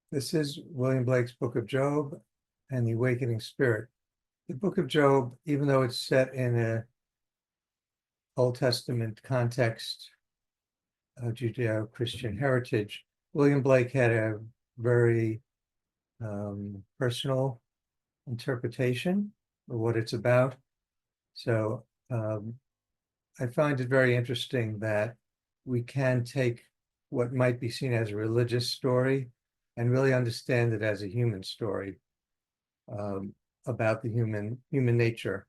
This is William Blake's Book of Job and the Awakening Spirit. The Book of Job, even though it's set in an Old Testament context of Judeo-Christian heritage, William Blake had a very personal interpretation of what it's about. So I find it very interesting that we can take what might be seen as a religious story and really understand it as a human story about the human nature.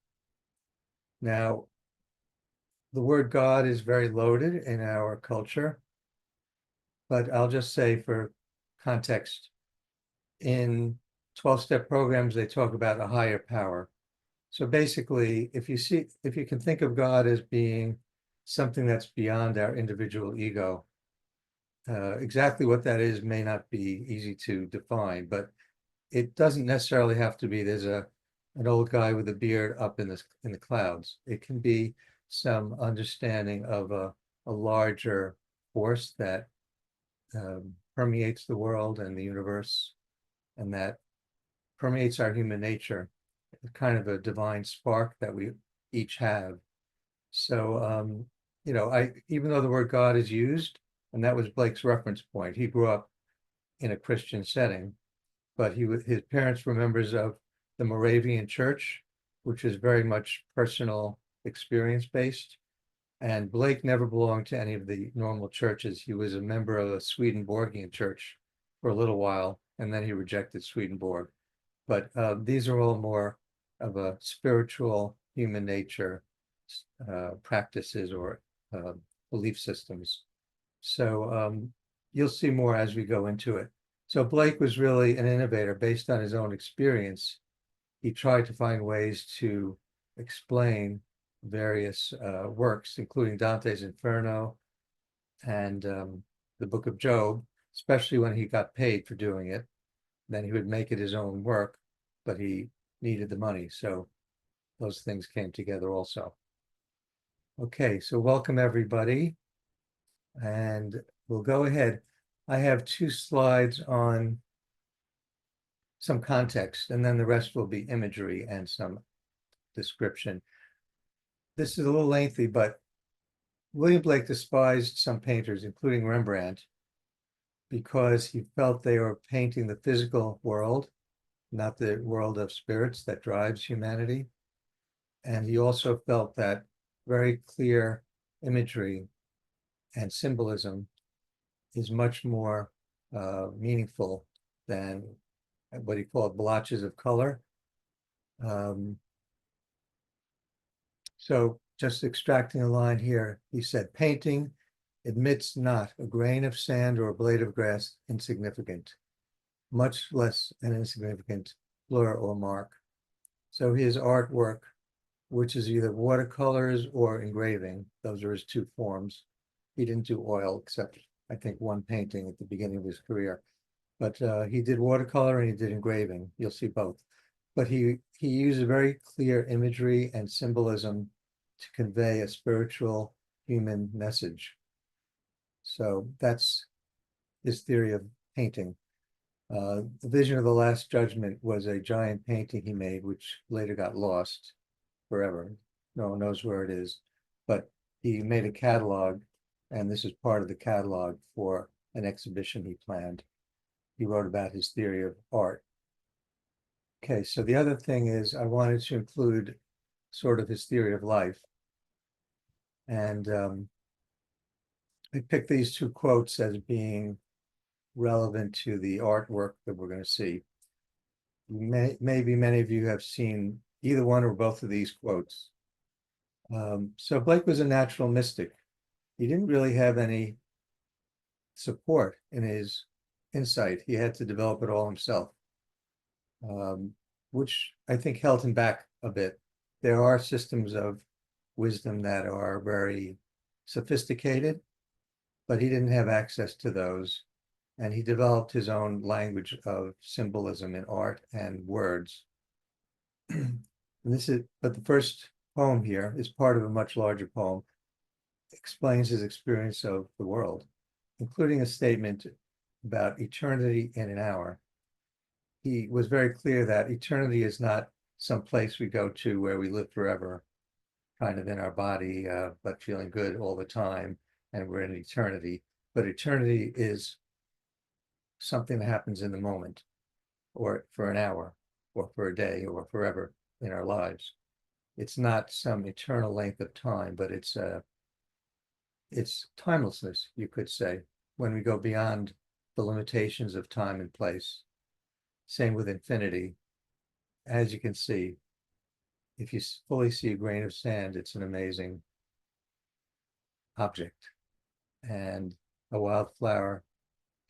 Now, the word God is very loaded in our culture, but I'll just say for context, in 12-step programs, they talk about a higher power. So basically, if you can think of God as being something that's beyond our individual ego, exactly what that is may not be easy to define, but it doesn't necessarily have to be there's an old guy with a beard up in the clouds. It can be some understanding of a larger force that permeates the world and the universe, and that permeates our human nature, kind of a divine spark that we each have. So, even though the word God is used, and that was Blake's reference point, he grew up in a Christian setting, but his parents were members of the Moravian Church, which is very much personal experience based. And Blake never belonged to any of the normal churches. He was a member of the Swedenborgian Church for a little while, and then he rejected Swedenborg. But these are all more of a spiritual human nature practices or belief systems. So you'll see more as we go into it. So Blake was really an innovator based on his own experience. He tried to find ways to explain various works, including Dante's Inferno and the Book of Job, especially when he got paid for doing it. Then he would make it his own work, but he needed the money. So those things came together also. Okay, so welcome everybody. And we'll go ahead. I have 2 slides on some context, and then the rest will be imagery and some description. This is a little lengthy, but William Blake despised some painters, including Rembrandt, because he felt they were painting the physical world, not the world of spirits that drives humanity. And he also felt that very clear imagery and symbolism is much more meaningful than what he called blotches of color. So just extracting a line here, he said, painting admits not a grain of sand or a blade of grass insignificant, much less an insignificant blur or mark. So his artwork, which is either watercolors or engraving, those are his 2 forms. He didn't do oil except, I think, one painting at the beginning of his career. But he did watercolor and he did engraving. You'll see both. But he used a very clear imagery and symbolism to convey a spiritual human message. So that's his theory of painting. The Vision of the Last Judgment was a giant painting he made, which later got lost forever. No one knows where it is. But he made a catalog, and this is part of the catalog for an exhibition he planned. He wrote about his theory of art. Okay, so the other thing is I wanted to include sort of his theory of life. And I picked these 2 quotes as being relevant to the artwork that we're going to see. Maybe many of you have seen either one or both of these quotes. So Blake was a natural mystic. He didn't really have any support in his insight. He had to develop it all himself, which I think held him back a bit. There are systems of wisdom that are very sophisticated, but he didn't have access to those. And he developed his own language of symbolism in art and words. And but the first poem here is part of a much larger poem, explains his experience of the world, including a statement about eternity in an hour. He was very clear that eternity is not some place we go to where we live forever, kind of in our body, but feeling good all the time, and we're in eternity. But eternity is something that happens in the moment, or for an hour, or for a day, or forever in our lives. It's not some eternal length of time, but it's timelessness, you could say, when we go beyond the limitations of time and place. Same with infinity. As you can see, if you fully see a grain of sand, it's an amazing object. And a wildflower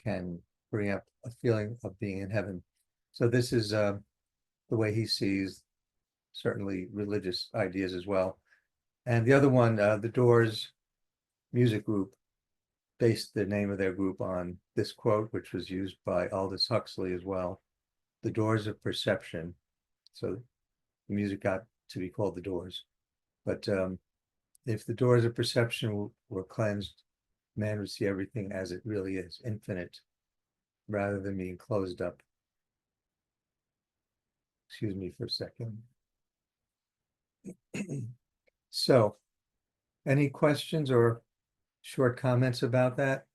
can bring up a feeling of being in heaven. So this is the way he sees certainly religious ideas as well. And the other one, the Doors music group, based the name of their group on this quote, which was used by Aldous Huxley as well. The doors of perception. So the music got to be called The Doors. But if the doors of perception were cleansed, man would see everything as it really is, infinite, rather than being closed up. Excuse me for a second. So, any questions or short comments about that?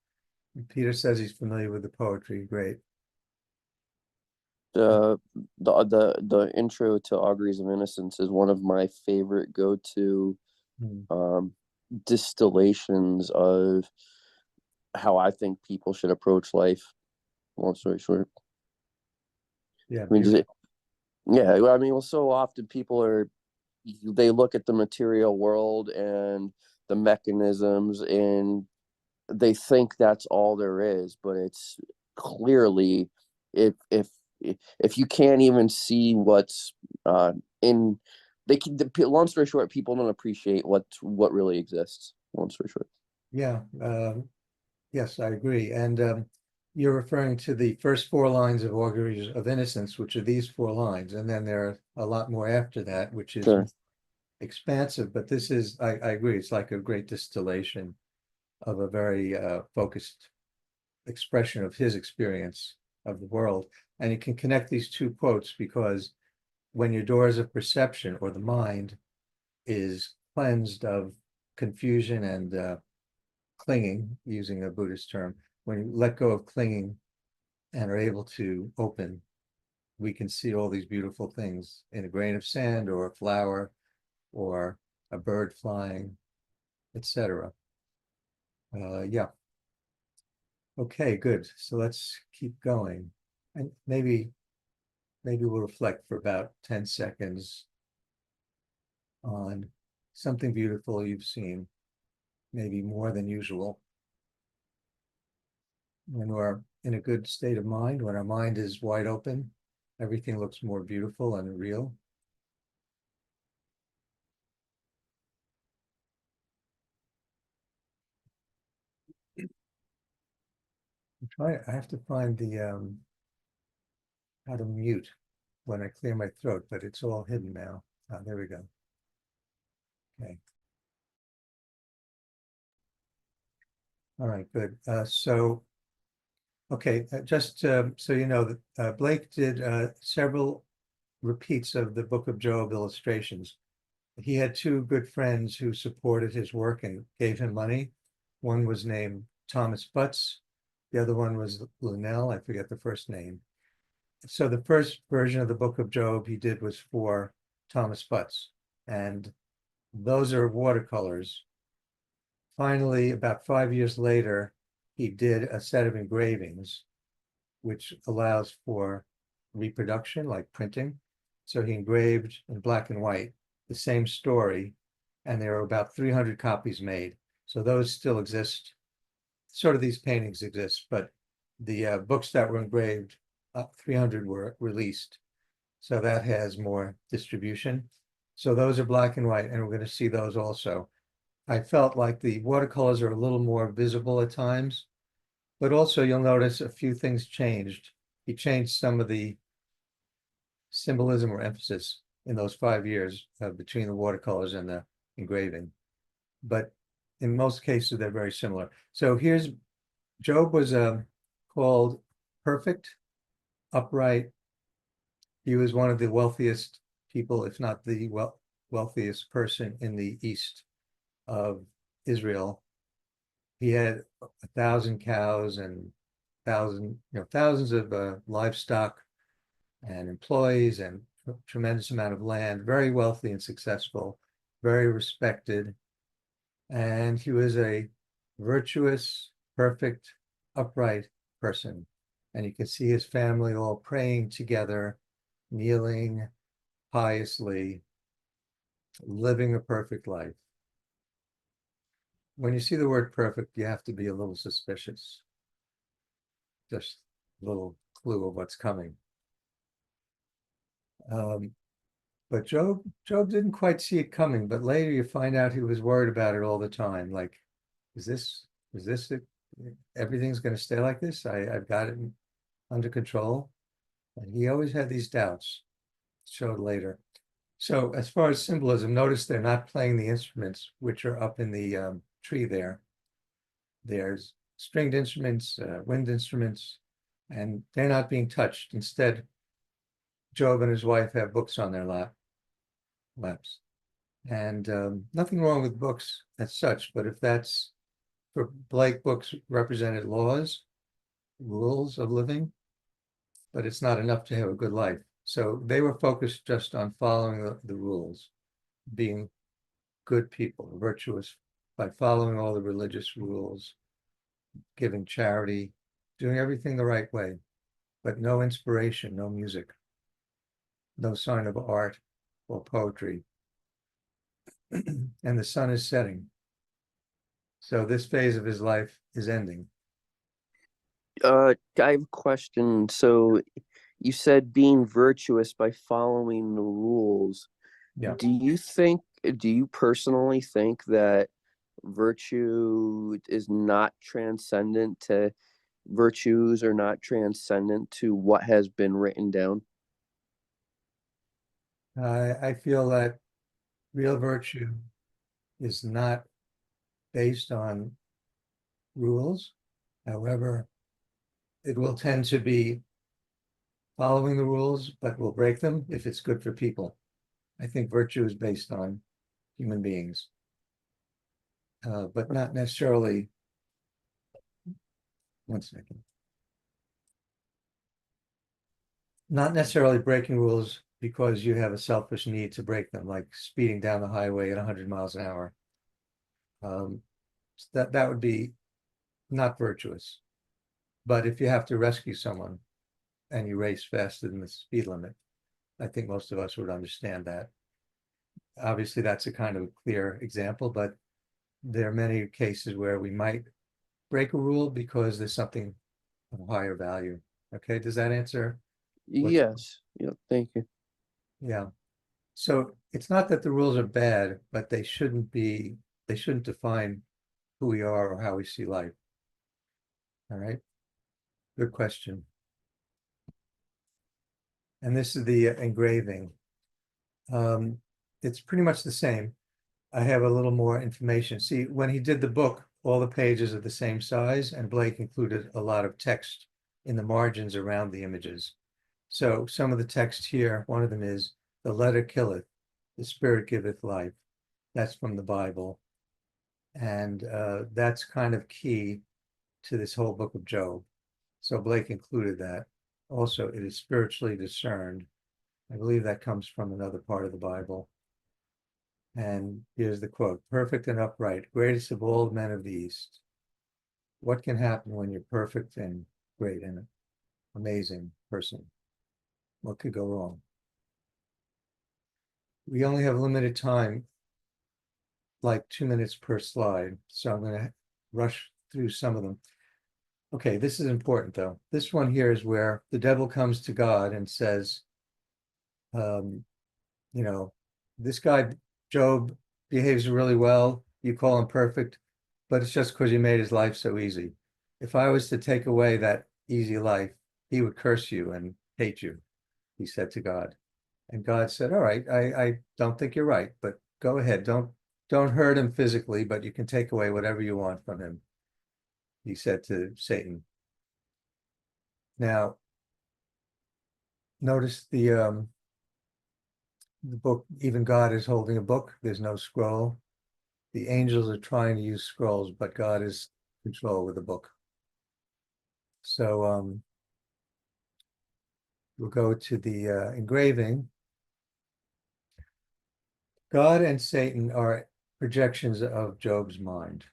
Peter says he's familiar with the poetry. Great. The intro to Auguries of Innocence is one of my favorite go-to distillations of how I think people should approach life. Long story short. Yeah. I mean, I mean, well, so often they look at the material world and the mechanisms and they think that's all there is, but it's clearly if you can't even see what's in long story short, people don't appreciate what really exists. Long story short. Yeah. Yes, I agree. And you're referring to the first four lines of Auguries of Innocence, which are these four lines, and then there are a lot more after that, which is Sure. expansive. But this is, I agree, it's like a great distillation of a very focused expression of his experience of the world. And you can connect these two quotes because when your doors of perception or the mind is cleansed of confusion and clinging, using a Buddhist term, when you let go of clinging and are able to open, we can see all these beautiful things in a grain of sand or a flower or a bird flying, etc. Yeah. Okay, good. So let's keep going. And maybe we'll reflect for about 10 seconds on something beautiful you've seen, maybe more than usual. When we're in a good state of mind, when our mind is wide open, everything looks more beautiful and real. I have to find the how to mute when I clear my throat, but it's all hidden now. There we go. Okay. All right, good. Okay, just so you know, that Blake did several repeats of the Book of Job illustrations. He had two good friends who supported his work and gave him money. One was named Thomas Butts. The other one was Linnell. I forget the first name. So the first version of the Book of Job he did was for Thomas Butts. And those are watercolors. Finally, about 5 years later, he did a set of engravings, which allows for reproduction, like printing. So he engraved in black and white the same story, and there are about 300 copies made. So those still exist. Sort of these paintings exist, but the books that were engraved, 300 were released. So that has more distribution. So those are black and white, and we're going to see those also. I felt like the watercolors are a little more visible at times, but also you'll notice a few things changed. He changed some of the symbolism or emphasis in those 5 years between the watercolors and the engraving. But in most cases, they're very similar. So here's, Job was called perfect, upright. He was one of the wealthiest people, if not the wealthiest person in the east of Israel. He had 1,000 cows and thousands of livestock and employees and a tremendous amount of land, very wealthy and successful, very respected. And he was a virtuous, perfect, upright person. And you can see his family all praying together, kneeling piously, living a perfect life. When you see the word perfect, you have to be a little suspicious. Just a little clue of what's coming. But Job didn't quite see it coming, but later you find out he was worried about it all the time. Like, is this it? Everything's going to stay like this? I've got it under control. And he always had these doubts, showed later. So as far as symbolism, notice they're not playing the instruments, which are up in the tree there. There's stringed instruments, wind instruments, and they're not being touched. Instead, Job and his wife have books on their laps. And nothing wrong with books as such, but if that's, for Blake, books represented laws, rules of living, but it's not enough to have a good life. So they were focused just on following the rules, being good people, virtuous by following all the religious rules, giving charity, doing everything the right way, but no inspiration, no music, no sign of art or poetry. And the sun is setting. So this phase of his life is ending. I have a question. So you said being virtuous by following the rules. Yeah. Do you personally think that virtue is not transcendent to virtues are not transcendent to what has been written down? I feel that real virtue is not based on rules. However, it will tend to be following the rules, but will break them if it's good for people. I think virtue is based on human beings, but not necessarily. One second. Not necessarily breaking rules because you have a selfish need to break them, like speeding down the highway at 100 miles an hour. That would be not virtuous. But if you have to rescue someone and you race faster than the speed limit, I think most of us would understand that. Obviously, that's a kind of a clear example, but there are many cases where we might break a rule because there's something of higher value. Okay, does that answer? Yes. Yeah, thank you. Yeah. So it's not that the rules are bad, but they shouldn't define who we are or how we see life. All right. Good question. And this is the engraving. It's pretty much the same. I have a little more information. See, when he did the book, all the pages are the same size, and Blake included a lot of text in the margins around the images. So some of the text here, one of them is, "The letter killeth, the spirit giveth life." That's from the Bible. And that's kind of key to this whole book of Job. So Blake included that. Also, it is spiritually discerned. I believe that comes from another part of the Bible. And here's the quote: "Perfect and upright, greatest of all men of the East." What can happen when you're perfect and great and amazing person? What could go wrong? We only have limited time, like 2 minutes per slide, so I'm going to rush through some of them. Okay, this is important though. This one here is where the devil comes to God and says, um, you know, this guy, Job, behaves really well. You call him perfect, but it's just because you made his life so easy. If I was to take away that easy life, he would curse you and hate you, he said to God. And God said, all right, I don't think you're right, but go ahead. Don't hurt him physically, but you can take away whatever you want from him, he said to Satan. Now, notice the book, even God is holding a book. There's no scroll. The angels are trying to use scrolls, but God is in control with the book. So we'll go to the engraving. God and Satan are projections of Job's mind.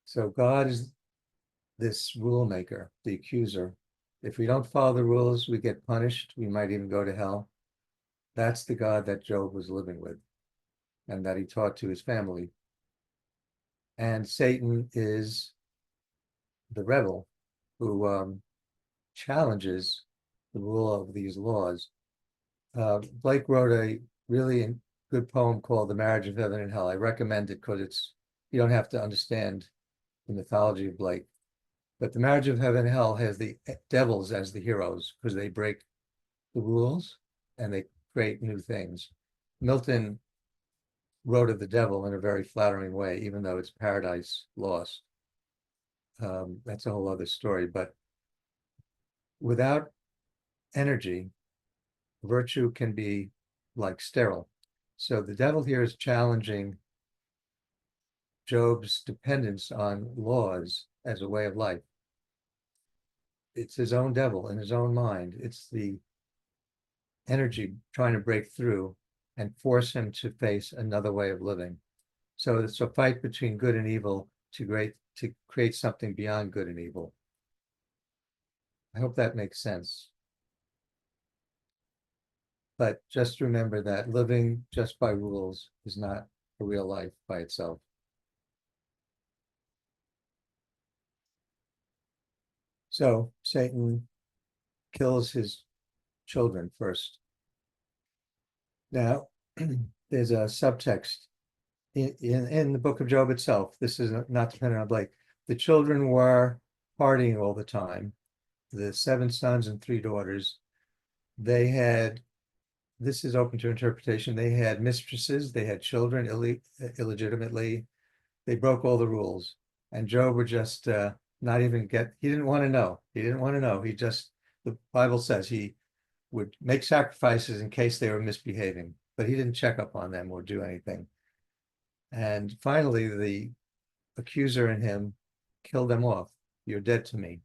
So God is this rule maker, the accuser. If we don't follow the rules, we get punished. We might even go to hell. That's the God that Job was living with and that he taught to his family. And Satan is the rebel who challenges the rule of these laws. Blake wrote a really good poem called The Marriage of Heaven and Hell. I recommend it because you don't have to understand the mythology of Blake. But The Marriage of Heaven and Hell has the devils as the heroes because they break the rules and they create new things. Milton wrote of the devil in a very flattering way, even though it's paradise lost. That's a whole other story. But without energy, virtue can be like sterile. So the devil here is challenging Job's dependence on laws as a way of life. It's his own devil in his own mind. It's the energy trying to break through and force him to face another way of living. So it's a fight between good and evil to create something beyond good and evil. I hope that makes sense. But just remember that living just by rules is not a real life by itself. So Satan kills his children first. Now, there's a subtext in the book of Job itself. This is not dependent on Blake. The children were partying all the time. The 7 sons and 3 daughters, they had, this is open to interpretation, they had mistresses, they had children illegitimately. They broke all the rules. And Job would just not even he didn't want to know. He didn't want to know. The Bible says he would make sacrifices in case they were misbehaving, but he didn't check up on them or do anything. And finally, the accuser in him killed them off. You're dead to me.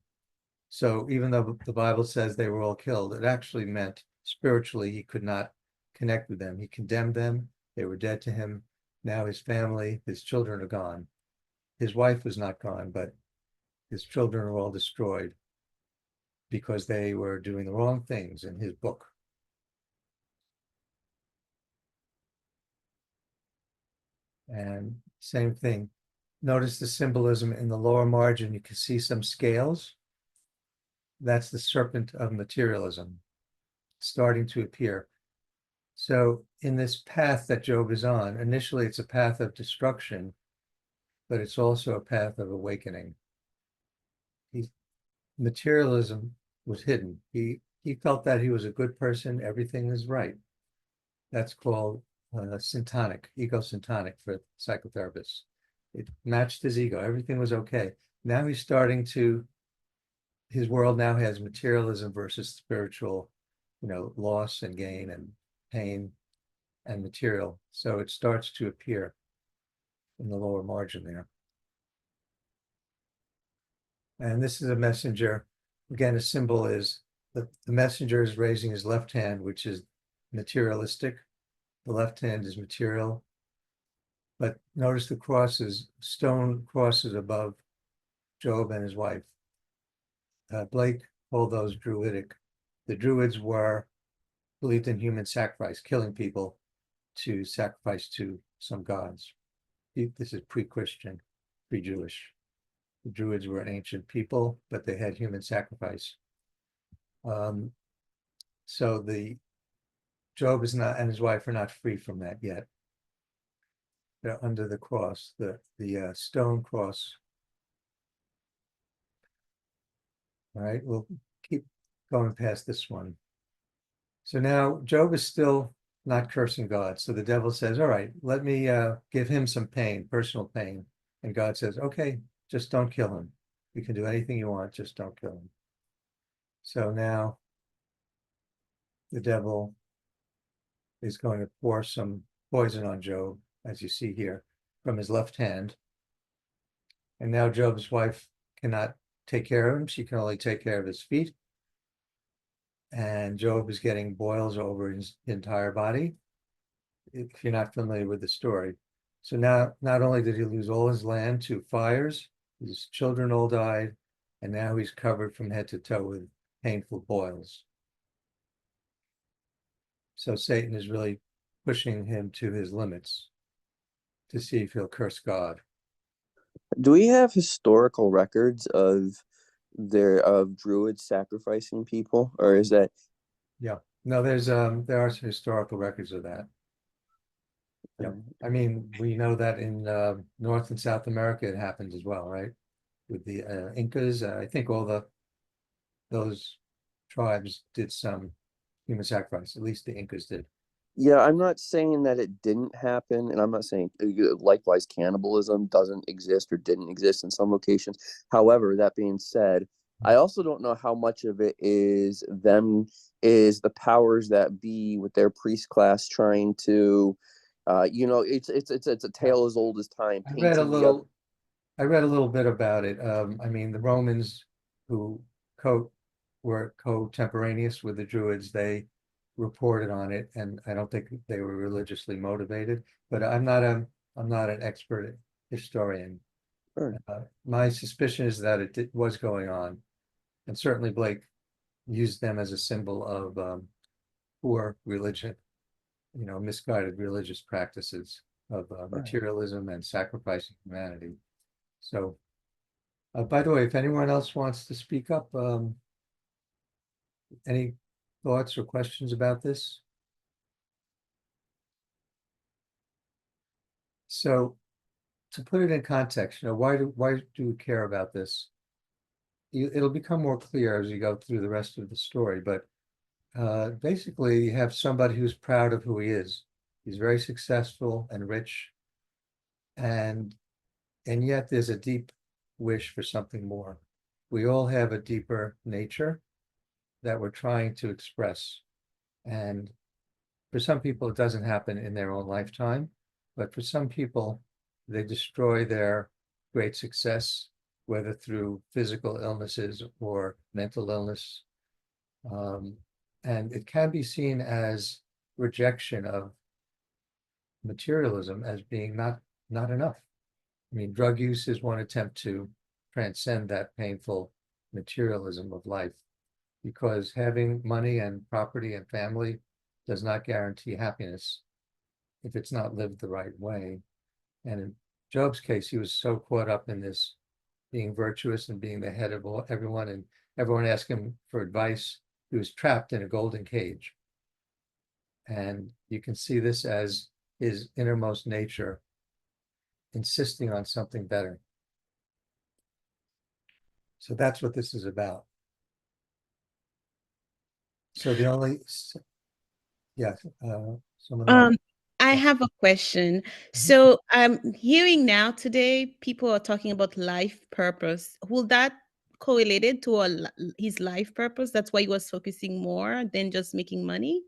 So even though the Bible says they were all killed, it actually meant spiritually he could not connect with them. He condemned them. They were dead to him. Now his family, his children are gone. His wife was not gone, but his children are all destroyed because they were doing the wrong things in his book. And same thing. Notice the symbolism in the lower margin. You can see some scales. That's the serpent of materialism starting to appear. So in this path that Job is on, initially it's a path of destruction, but it's also a path of awakening. Materialism was hidden. He felt that he was a good person, everything is right. That's called syntonic, ego-syntonic for psychotherapists. It matched his ego, everything was okay. Now he's starting to, his world now has materialism versus spiritual, loss and gain and pain and material. So it starts to appear in the lower margin there. And this is a messenger. Again, a symbol is the messenger is raising his left hand, which is materialistic. The left hand is material. But notice the crosses, stone crosses above Job and his wife. Blake called those druidic. The Druids believed in human sacrifice, killing people to sacrifice to some gods. This is pre-Christian, pre-Jewish. The Druids were an ancient people, but they had human sacrifice. So Job is not, and his wife are not free from that yet. They're under the cross, the stone cross. All right, we'll keep going past this one. So now Job is still not cursing God. So the devil says, all right, let me give him some pain, personal pain. And God says, okay, just don't kill him. You can do anything you want, just don't kill him. So now the devil is going to pour some poison on Job, as you see here, from his left hand. And now Job's wife cannot take care of him. She can only take care of his feet. And Job is getting boils over his entire body, if you're not familiar with the story. So now, not only did he lose all his land to fires, his children all died, and now he's covered from head to toe with painful boils. So Satan is really pushing him to his limits to see if he'll curse God. Do we have historical records of druids sacrificing people, or is that? Yeah, no, there are some historical records of that. Yeah, I mean, we know that in North and South America it happened as well, right? With the Incas, I think all those tribes did some human sacrifice. At least the Incas did. Yeah, I'm not saying that it didn't happen, and I'm not saying likewise cannibalism doesn't exist or didn't exist in some locations. However, that being said, I also don't know how much of it is the powers that be with their priest class trying to, it's a Yeah. tale as old as time, I read a painting the other. little I read a little bit about it. I mean, the Romans who co were contemporaneous with the Druids, they reported on it, and I don't think they were religiously motivated. But I'm not an expert historian. Sure. My suspicion is that was going on, and certainly Blake used them as a symbol of poor religion, misguided religious practices of materialism and sacrificing humanity. So. By the way, if anyone else wants to speak up, any thoughts or questions about this? So to put it in context, why do we care about this? It'll become more clear as you go through the rest of the story, but basically you have somebody who's proud of who he is. He's very successful and rich, and yet there's a deep wish for something more. We all have a deeper nature that we're trying to express. And for some people, it doesn't happen in their own lifetime, but for some people, they destroy their great success, whether through physical illnesses or mental illness. Um, and it can be seen as rejection of materialism as being not enough. I mean, drug use is one attempt to transcend that painful materialism of life, because having money and property and family does not guarantee happiness if it's not lived the right way. And in Job's case, he was so caught up in this being virtuous and being the head of everyone, and everyone asked him for advice. He was trapped in a golden cage. And you can see this as his innermost nature insisting on something better. So that's what this is about. So the only, yeah, someone else. Um, I have a question. So I'm hearing now today people are talking about life purpose. Will that correlated to his life purpose? That's why he was focusing more than just making money?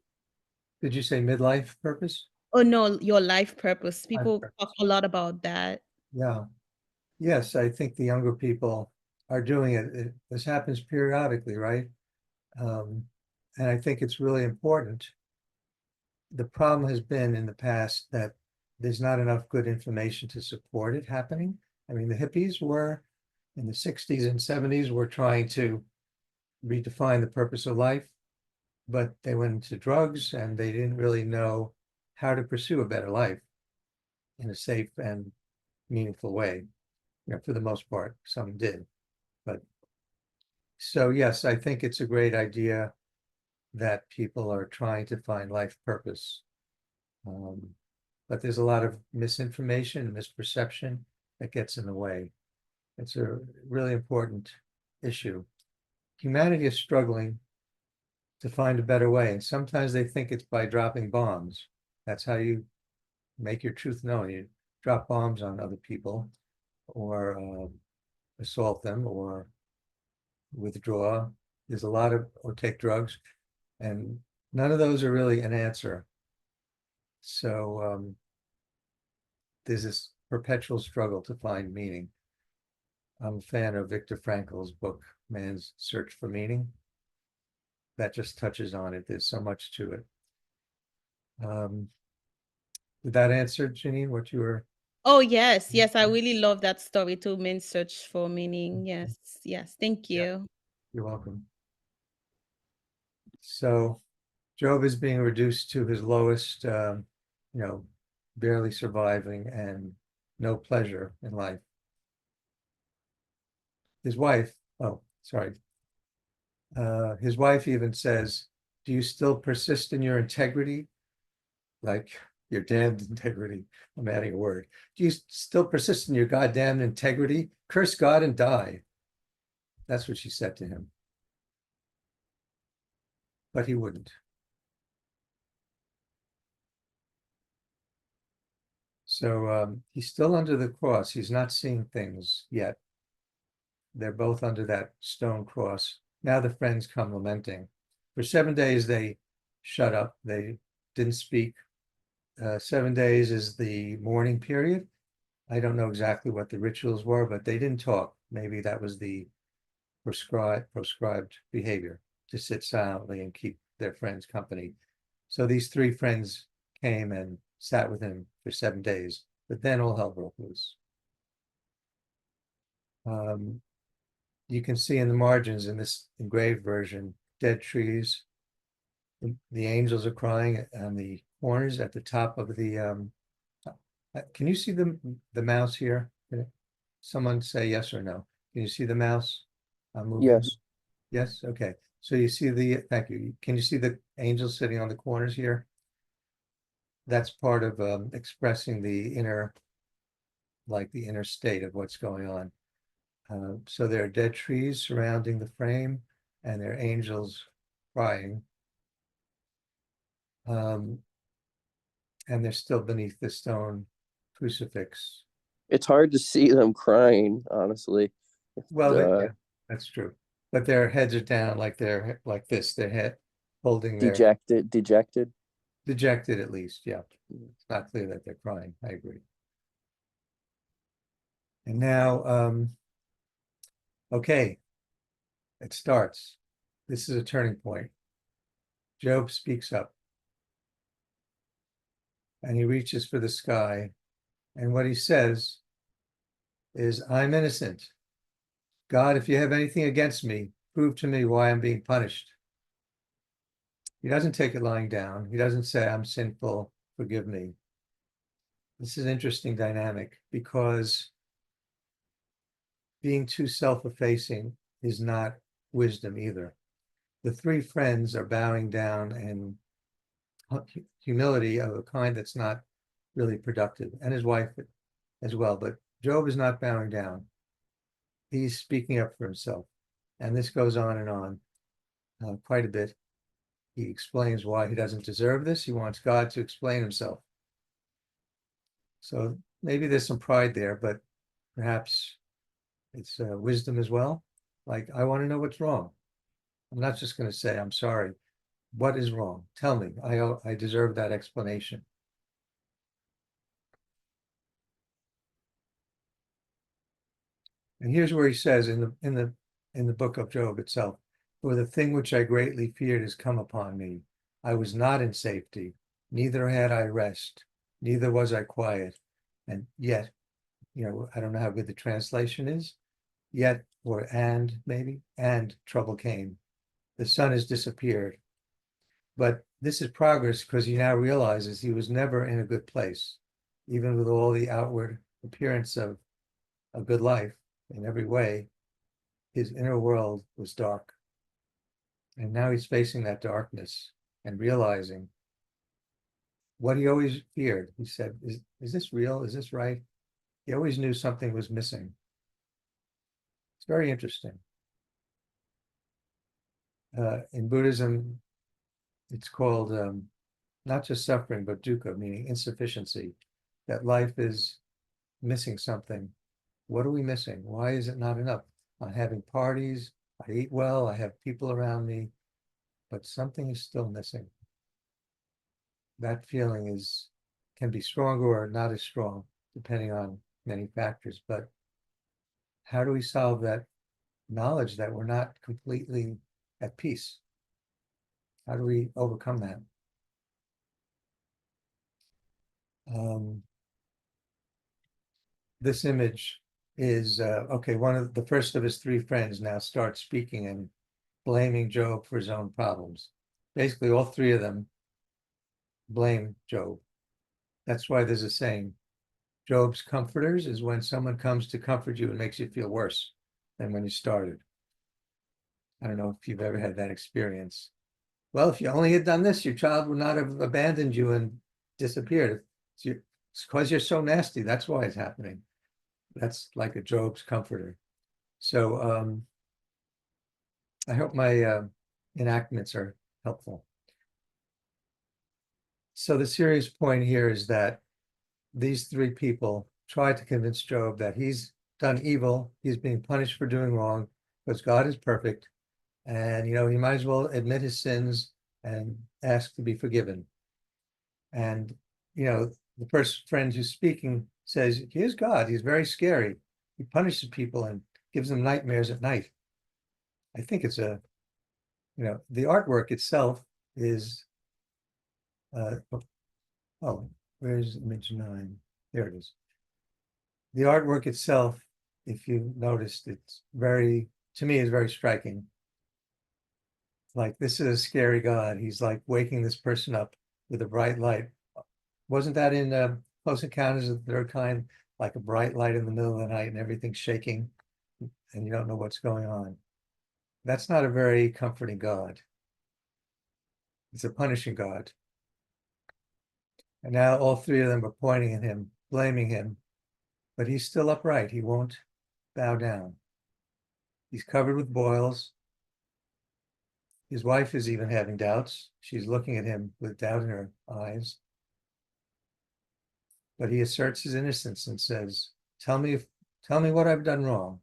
Did you say midlife purpose? Oh no, your life purpose. Life People talk purpose. a lot about that. Yeah. Yes, I think the younger people are doing it. This happens periodically, right? Um, and I think it's really important. The problem has been in the past that there's not enough good information to support it happening. I mean, the hippies were in the 60s and 70s were trying to redefine the purpose of life, but they went into drugs and they didn't really know how to pursue a better life in a safe and meaningful way. For the most part, some did. But so, yes, I think it's a great idea that people are trying to find life purpose. But there's a lot of misinformation and misperception that gets in the way. It's a really important issue. Humanity is struggling to find a better way, and sometimes they think it's by dropping bombs. That's how you make your truth known. You drop bombs on other people, or assault them, or withdraw. there's a lot of, or take drugs, and none of those are really an answer. So there's this perpetual struggle to find meaning. I'm a fan of Viktor Frankl's book, Man's Search for Meaning. That just touches on it. There's so much to it. Did that answer, Janine, what you were? Oh, yes. Yes. I really love that story too. Men's search for meaning. Yes. Yes. Thank Yeah. you. You're welcome. So Job is being reduced to his lowest, barely surviving and no pleasure in life. His wife, his wife even says, do you still persist in your integrity? Like your damned integrity. I'm adding a word. Do you still persist in your goddamn integrity? Curse God and die. That's what she said to him. But he wouldn't. So he's still under the cross. He's not seeing things yet. They're both under that stone cross. Now the friends come lamenting. For 7 days, they shut up. They didn't speak. 7 days is the mourning period. I don't know exactly what the rituals were, but they didn't talk. Maybe that was the proscribed behavior, to sit silently and keep their friends company. So these three friends came and sat with him for 7 days, but then all hell broke loose. You can see in the margins in this engraved version, dead trees. The angels are crying on the corners at the top of the. Can you see the mouse here? Someone say yes or no. Can you see the mouse moving? Yes. Yes. Okay. So you see thank you. Can you see the angels sitting on the corners here? That's part of expressing the inner state of what's going on. So there are dead trees surrounding the frame, and there are angels crying. And they're still beneath the stone crucifix. It's hard to see them crying, honestly. Well, yeah, that's true. But their heads are down, like they're like this, their head holding their dejected. dejected, at least. Yeah. It's not clear that they're crying. I agree. And now, okay, it starts. This is a turning point. Job speaks up and he reaches for the sky. And what he says is, I'm innocent. God, if you have anything against me, prove to me why I'm being punished. He doesn't take it lying down. He doesn't say, I'm sinful, forgive me. This is an interesting dynamic because being too self-effacing is not wisdom either. The three friends are bowing down in humility of a kind that's not really productive, and his wife as well. But Job is not bowing down. He's speaking up for himself. And this goes on and on quite a bit. He explains why he doesn't deserve this. He wants God to explain himself. So maybe there's some pride there, but perhaps it's wisdom as well. Like, I want to know what's wrong. I'm not just going to say, I'm sorry. What is wrong? Tell me. I deserve that explanation. And here's where he says in the book of Job itself, for the thing which I greatly feared has come upon me. I was not in safety, neither had I rest, neither was I quiet. And yet, I don't know how good the translation is, yet, or and maybe, and trouble came. The sun has disappeared. But this is progress because he now realizes he was never in a good place, even with all the outward appearance of a good life in every way. His inner world was dark. And now he's facing that darkness and realizing what he always feared. He said, is this real? Is this right? He always knew something was missing. It's very interesting. In Buddhism, it's called not just suffering, but dukkha, meaning insufficiency, that life is missing something. What are we missing? Why is it not enough? On having parties, I eat well, I have people around me, but something is still missing. That feeling can be stronger or not as strong, depending on many factors. But how do we solve that knowledge that we're not completely at peace? How do we overcome that? This image is okay. One of the first of his three friends now starts speaking and blaming Job for his own problems. Basically, all three of them blame Job. That's why there's a saying, Job's comforters is when someone comes to comfort you and makes you feel worse than when you started. I don't know if you've ever had that experience. Well, if you only had done this, your child would not have abandoned you and disappeared. It's because you're so nasty. That's why it's happening. That's like a Job's comforter. So I hope my enactments are helpful. So the serious point here is that these three people tried to convince Job that he's done evil, he's being punished for doing wrong, because God is perfect, and he might as well admit his sins and ask to be forgiven. And the first friend who's speaking says, here's God, he's very scary. He punishes people and gives them nightmares at night. I think it's the artwork itself is, where's image 9? There it is. The artwork itself, if you noticed, to me, is very striking. Like, this is a scary God. He's like waking this person up with a bright light. Wasn't that in Close Encounters of the Third Kind? Like a bright light in the middle of the night and everything's shaking and you don't know what's going on. That's not a very comforting God. It's a punishing God. And now all three of them are pointing at him, blaming him, but he's still upright. He won't bow down. He's covered with boils. His wife is even having doubts. She's looking at him with doubt in her eyes. But he asserts his innocence and says, tell me what I've done wrong.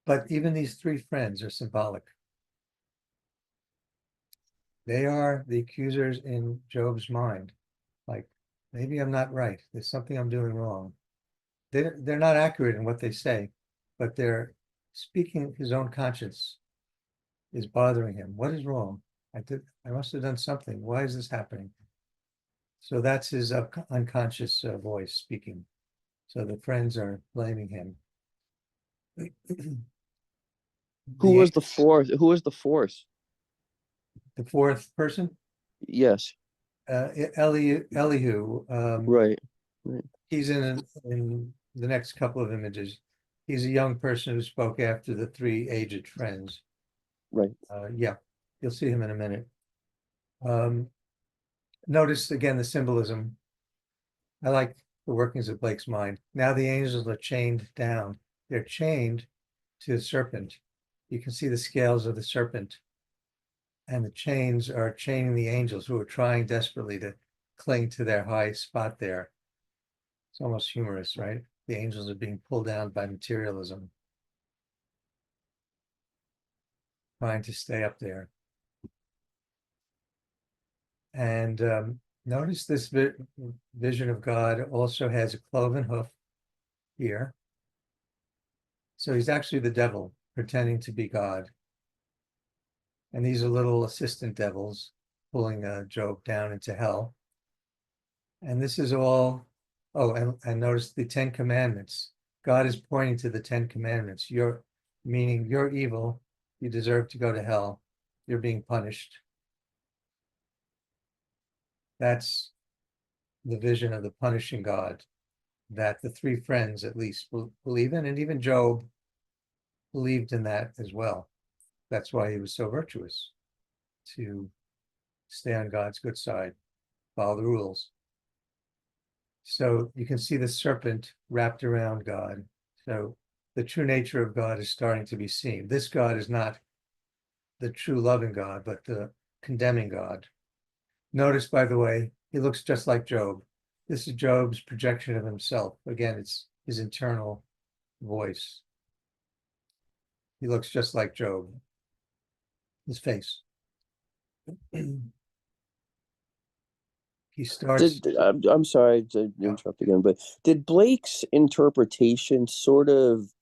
But even these three friends are symbolic. They are the accusers in Job's mind. Like, maybe I'm not right. There's something I'm doing wrong. They're not accurate in what they say, but they're speaking his own conscience is bothering him. What is wrong? I must have done something. Why is this happening? So that's his unconscious voice speaking. So the friends are blaming him. Who was the fourth? Who was the fourth? The fourth person? Yes. Elihu. Right. He's in the next couple of images. He's a young person who spoke after the three aged friends. Right. Yeah, you'll see him in a minute. Notice again the symbolism. I like the workings of Blake's mind. Now the angels are chained down. They're chained to the serpent. You can see the scales of the serpent. And the chains are chaining the angels who are trying desperately to cling to their high spot there. It's almost humorous, right? The angels are being pulled down by materialism, trying to stay up there. And notice this vision of God also has a cloven hoof here. So he's actually the devil pretending to be God. And these are little assistant devils pulling Job down into hell. And this is all, and notice the 10 Commandments. God is pointing to the 10 Commandments. Meaning you're evil, you deserve to go to hell, you're being punished. That's the vision of the punishing God that the three friends at least believe in, and even Job believed in that as well. That's why he was so virtuous, to stay on God's good side, follow the rules. So you can see the serpent wrapped around God. So the true nature of God is starting to be seen. This God is not the true loving God, but the condemning God. Notice, by the way, he looks just like Job. This is Job's projection of himself. Again, it's his internal voice. He looks just like Job. His face. He starts. I'm sorry to interrupt again, but did Blake's interpretation sort of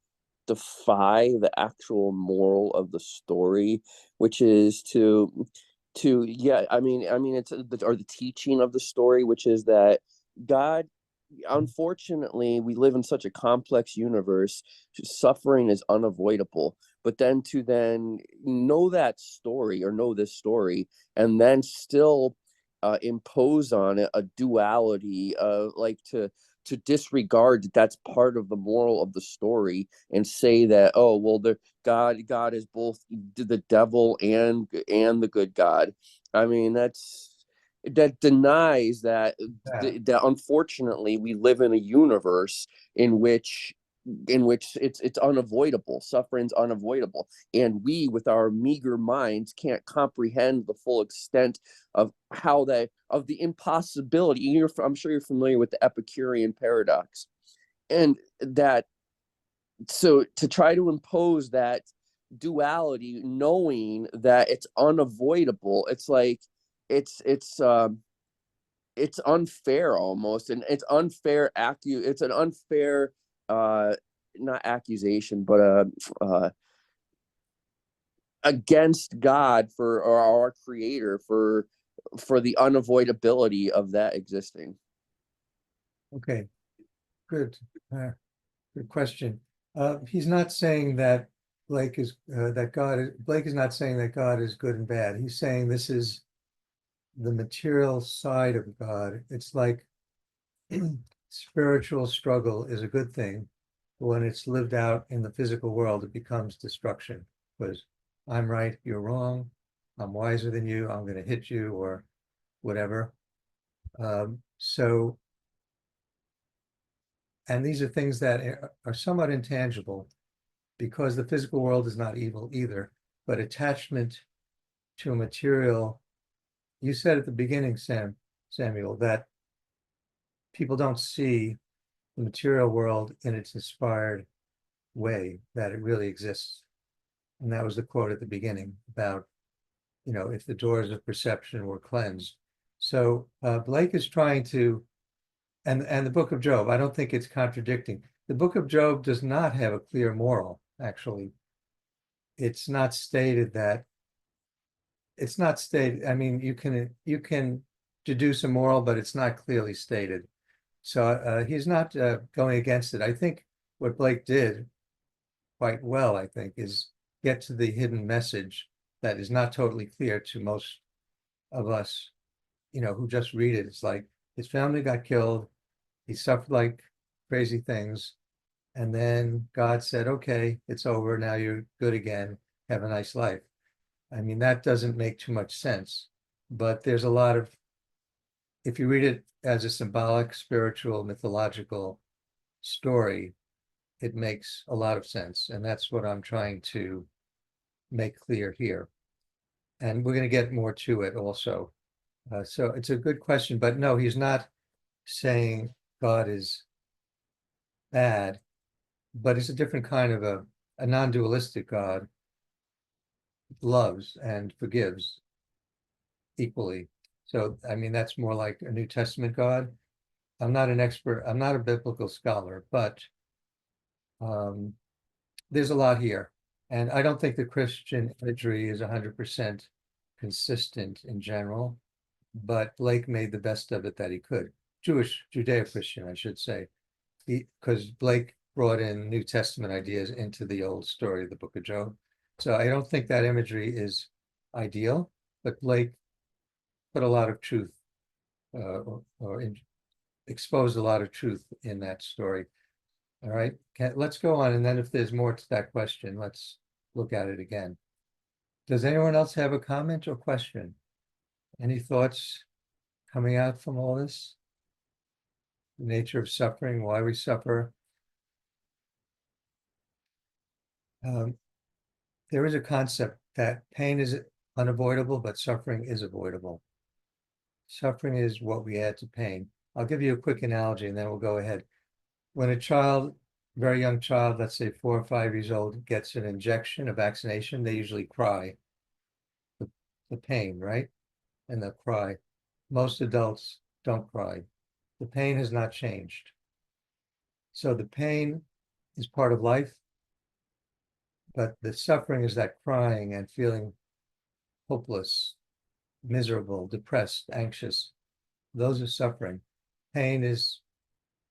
defy the actual moral of the story, which is to yeah, I mean it's or the teaching of the story, which is that God, unfortunately, we live in such a complex universe. Suffering is unavoidable, but then to then know that story or know this story and then still impose on it a duality of like to disregard that that's part of the moral of the story and say that, oh well, the God is both the devil and the good God. I mean, that denies that that unfortunately we live in a universe in which it's unavoidable. Suffering's unavoidable, and we with our meager minds can't comprehend the full extent of how that of the impossibility. I'm sure you're familiar with the Epicurean paradox, and that so to try to impose that duality knowing that it's unavoidable, it's like it's unfair almost, and it's an unfair not accusation but against God for or our creator for the unavoidability of that existing. Okay, good. Good question. He's not saying that Blake is Blake is not saying that God is good and bad. He's saying this is the material side of God. It's like spiritual struggle is a good thing. But when it's lived out in the physical world, it becomes destruction because I'm right, you're wrong. I'm wiser than you. I'm going to hit you or whatever. So, and these are things that are somewhat intangible because the physical world is not evil either, but attachment to a material. You said at the beginning, Samuel, that people don't see the material world in its inspired way, that it really exists. And that was the quote at the beginning about, if the doors of perception were cleansed. So Blake is trying to, and the book of Job, I don't think it's contradicting. The book of Job does not have a clear moral, actually. It's not stated that, I mean, you can deduce a moral, but it's not clearly stated. So he's not going against it. I think what Blake did quite well, I think, is get to the hidden message that is not totally clear to most of us, who just read it. It's like his family got killed, he suffered like crazy things, and then God said, okay, it's over, now you're good again, have a nice life. I mean, that doesn't make too much sense, but there's a lot of, if you read it as a symbolic, spiritual, mythological story, it makes a lot of sense. And that's what I'm trying to make clear here. And we're going to get more to it also. So it's a good question, but no, he's not saying God is bad, but it's a different kind of a non-dualistic God, loves and forgives equally. So, I mean, that's more like a New Testament God. I'm not an expert, I'm not a biblical scholar, but there's a lot here. And I don't think the Christian imagery is 100% consistent in general, but Blake made the best of it that he could. Judeo-Christian, I should say, because Blake brought in New Testament ideas into the old story of the Book of Job. So I don't think that imagery is ideal, but Blake put a lot of truth exposed a lot of truth in that story. All right, let's go on. And then if there's more to that question, let's look at it again. Does anyone else have a comment or question? Any thoughts coming out from all this? The nature of suffering, why we suffer. There is a concept that pain is unavoidable, but suffering is avoidable. Suffering is what we add to pain. I'll give you a quick analogy and then we'll go ahead. When a child very young child, let's say 4 or 5 years old, gets an injection, a vaccination, they usually cry. The pain, right? And they'll cry. Most adults don't cry. The pain has not changed. So the pain is part of life, but the suffering is that crying and feeling hopeless, miserable, depressed, anxious. Those are suffering. Pain is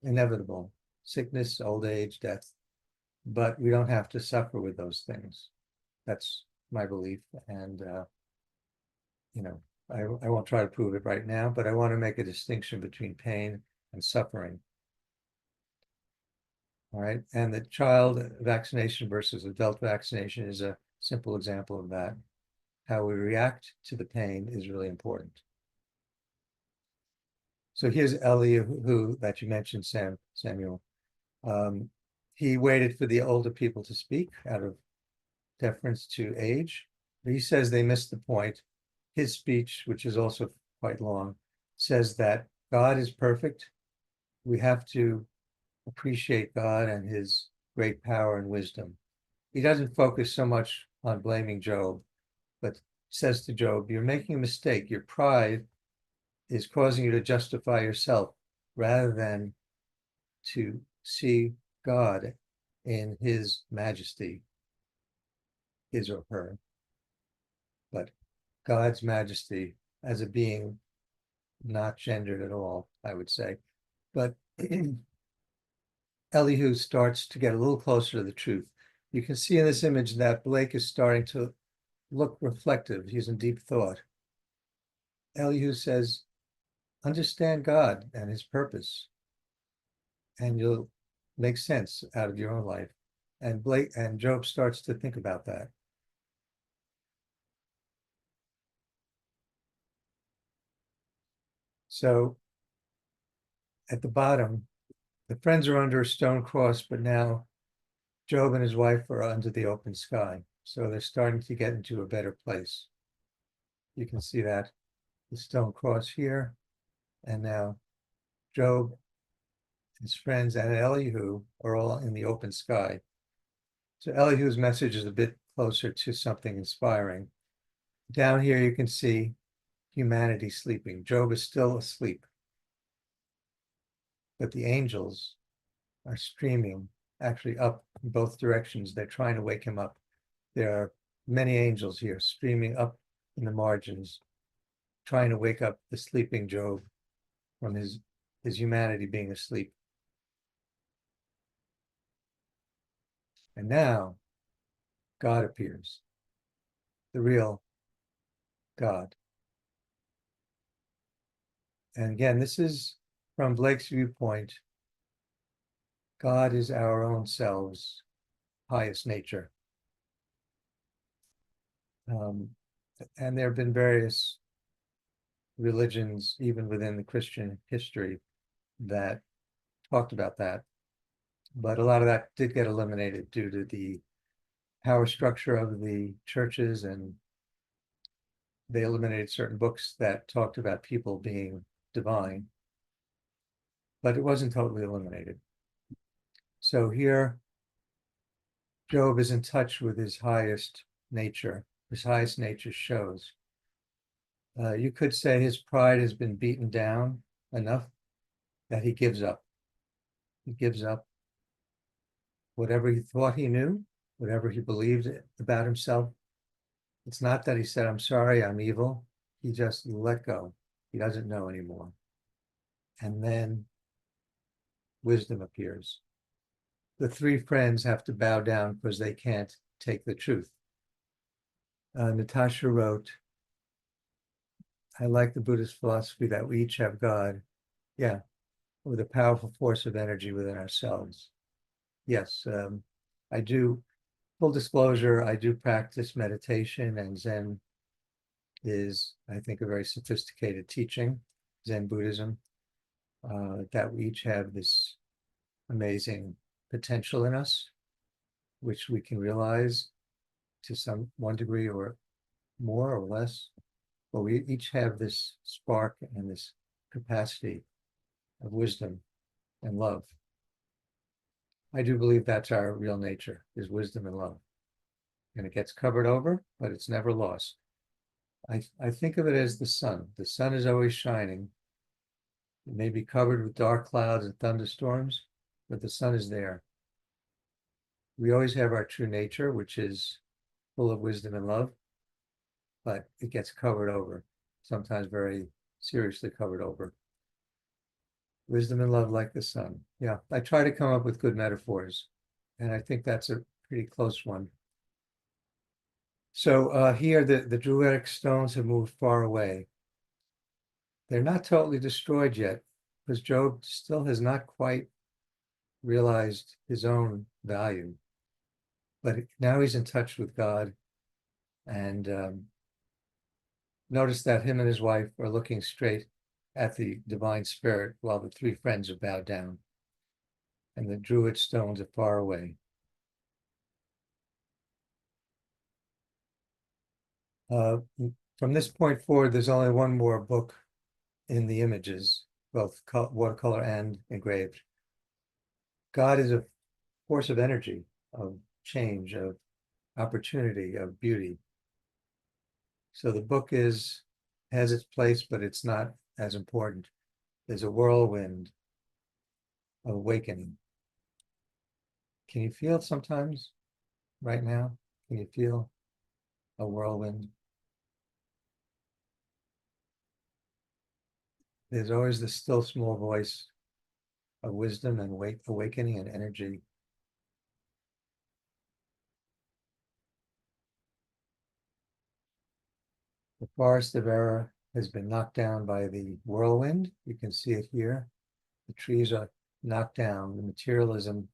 inevitable. Sickness, old age, death. But we don't have to suffer with those things. That's my belief. And, I won't try to prove it right now, but I want to make a distinction between pain and suffering. All right. And the child vaccination versus adult vaccination is a simple example of that. How we react to the pain is really important. So here's Ellie, who that you mentioned, Samuel. He waited for the older people to speak out of deference to age. He says they missed the point. His speech, which is also quite long, says that God is perfect. We have to appreciate God and his great power and wisdom. He doesn't focus so much on blaming Job, but says to Job, you're making a mistake. Your pride is causing you to justify yourself rather than to see God in his majesty, his or her, but God's majesty as a being not gendered at all, I would say. But Elihu starts to get a little closer to the truth. You can see in this image that Blake is starting to look reflective. He's in deep thought. Elihu says, understand God and his purpose, and you'll make sense out of your own life. And Job starts to think about that. So at the bottom, the friends are under a stone cross, but now Job and his wife are under the open sky. So they're starting to get into a better place. You can see that the stone cross here, and now Job, his friends, and Elihu are all in the open sky. So Elihu's message is a bit closer to something inspiring. Down here you can see humanity sleeping. Job is still asleep, but the angels are streaming actually up in both directions. They're trying to wake him up. There are many angels here streaming up in the margins, trying to wake up the sleeping Job from his humanity being asleep. And now God appears, the real God. And again, this is from Blake's viewpoint. God is our own selves, highest nature. And there have been various religions, even within the Christian history, that talked about that. But a lot of that did get eliminated due to the power structure of the churches, and they eliminated certain books that talked about people being divine. But it wasn't totally eliminated. So here, Job is in touch with his highest nature. His highest nature shows. You could say his pride has been beaten down enough that he gives up. He gives up whatever he thought he knew, whatever he believed about himself. It's not that he said, I'm sorry, I'm evil. He just let go. He doesn't know anymore. And then wisdom appears. The three friends have to bow down because they can't take the truth. Natasha wrote, I like the Buddhist philosophy that we each have God. Yeah, with a powerful force of energy within ourselves. Yes, I do. Full disclosure, I do practice meditation, and Zen is, I think, a very sophisticated teaching, Zen Buddhism, that we each have this amazing potential in us, which we can realize to one degree or more or less, but we each have this spark and this capacity of wisdom and love. I do believe that's our real nature, is wisdom and love. And it gets covered over, but it's never lost. I think of it as the sun. The sun is always shining. It may be covered with dark clouds and thunderstorms, but the sun is there. We always have our true nature, which is full of wisdom and love, but it gets covered over, sometimes very seriously covered over. Wisdom and love like the sun. Yeah, I try to come up with good metaphors, and I think that's a pretty close one. So here, the Druidic stones have moved far away. They're not totally destroyed yet, because Job still has not quite realized his own value. But now he's in touch with God, and notice that him and his wife are looking straight at the divine spirit while the three friends are bowed down, and the Druid stones are far away. From this point forward, there's only one more book in the images, both watercolor and engraved. God is a force of energy, of change, of opportunity, of beauty. So the book has its place, but it's not as important. There's a whirlwind of awakening. Can you feel it sometimes right now? Can you feel a whirlwind? There's always the still small voice of wisdom and awakening and energy. The forest of error has been knocked down by the whirlwind. You can see it here. The trees are knocked down. The materialism,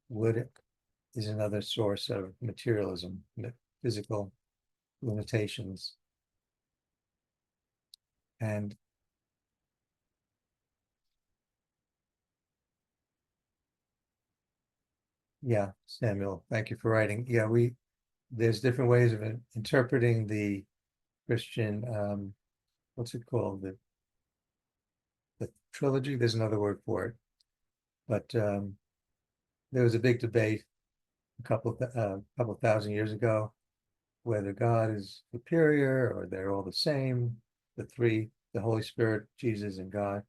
wood is another source of materialism, physical limitations. And yeah, Samuel, thank you for writing. Yeah, there's different ways of interpreting the Christian, what's it called? The trilogy, there's another word for it. But there was a big debate a couple thousand years ago whether God is superior or they're all the same, the three, the Holy Spirit, Jesus, and God.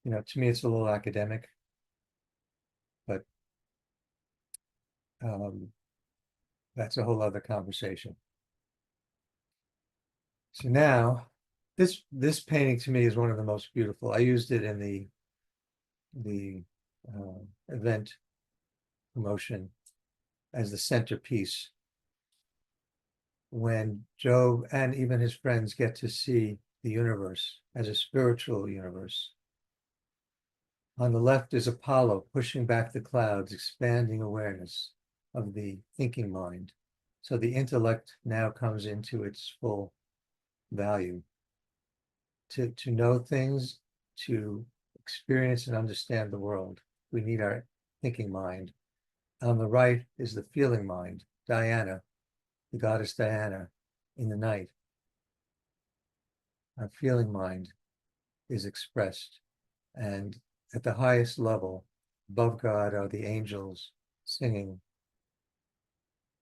You know, to me, it's a little academic, but that's a whole other conversation. So now, this painting to me is one of the most beautiful. I used it in the event promotion as the centerpiece. When Job and even his friends get to see the universe as a spiritual universe. On the left is Apollo pushing back the clouds, expanding awareness of the thinking mind. So the intellect now comes into its full value. To know things, to experience and understand the world, we need our thinking mind. On the right is the feeling mind, Diana, the goddess Diana, in the night. Our feeling mind is expressed, and at the highest level, above God, are the angels singing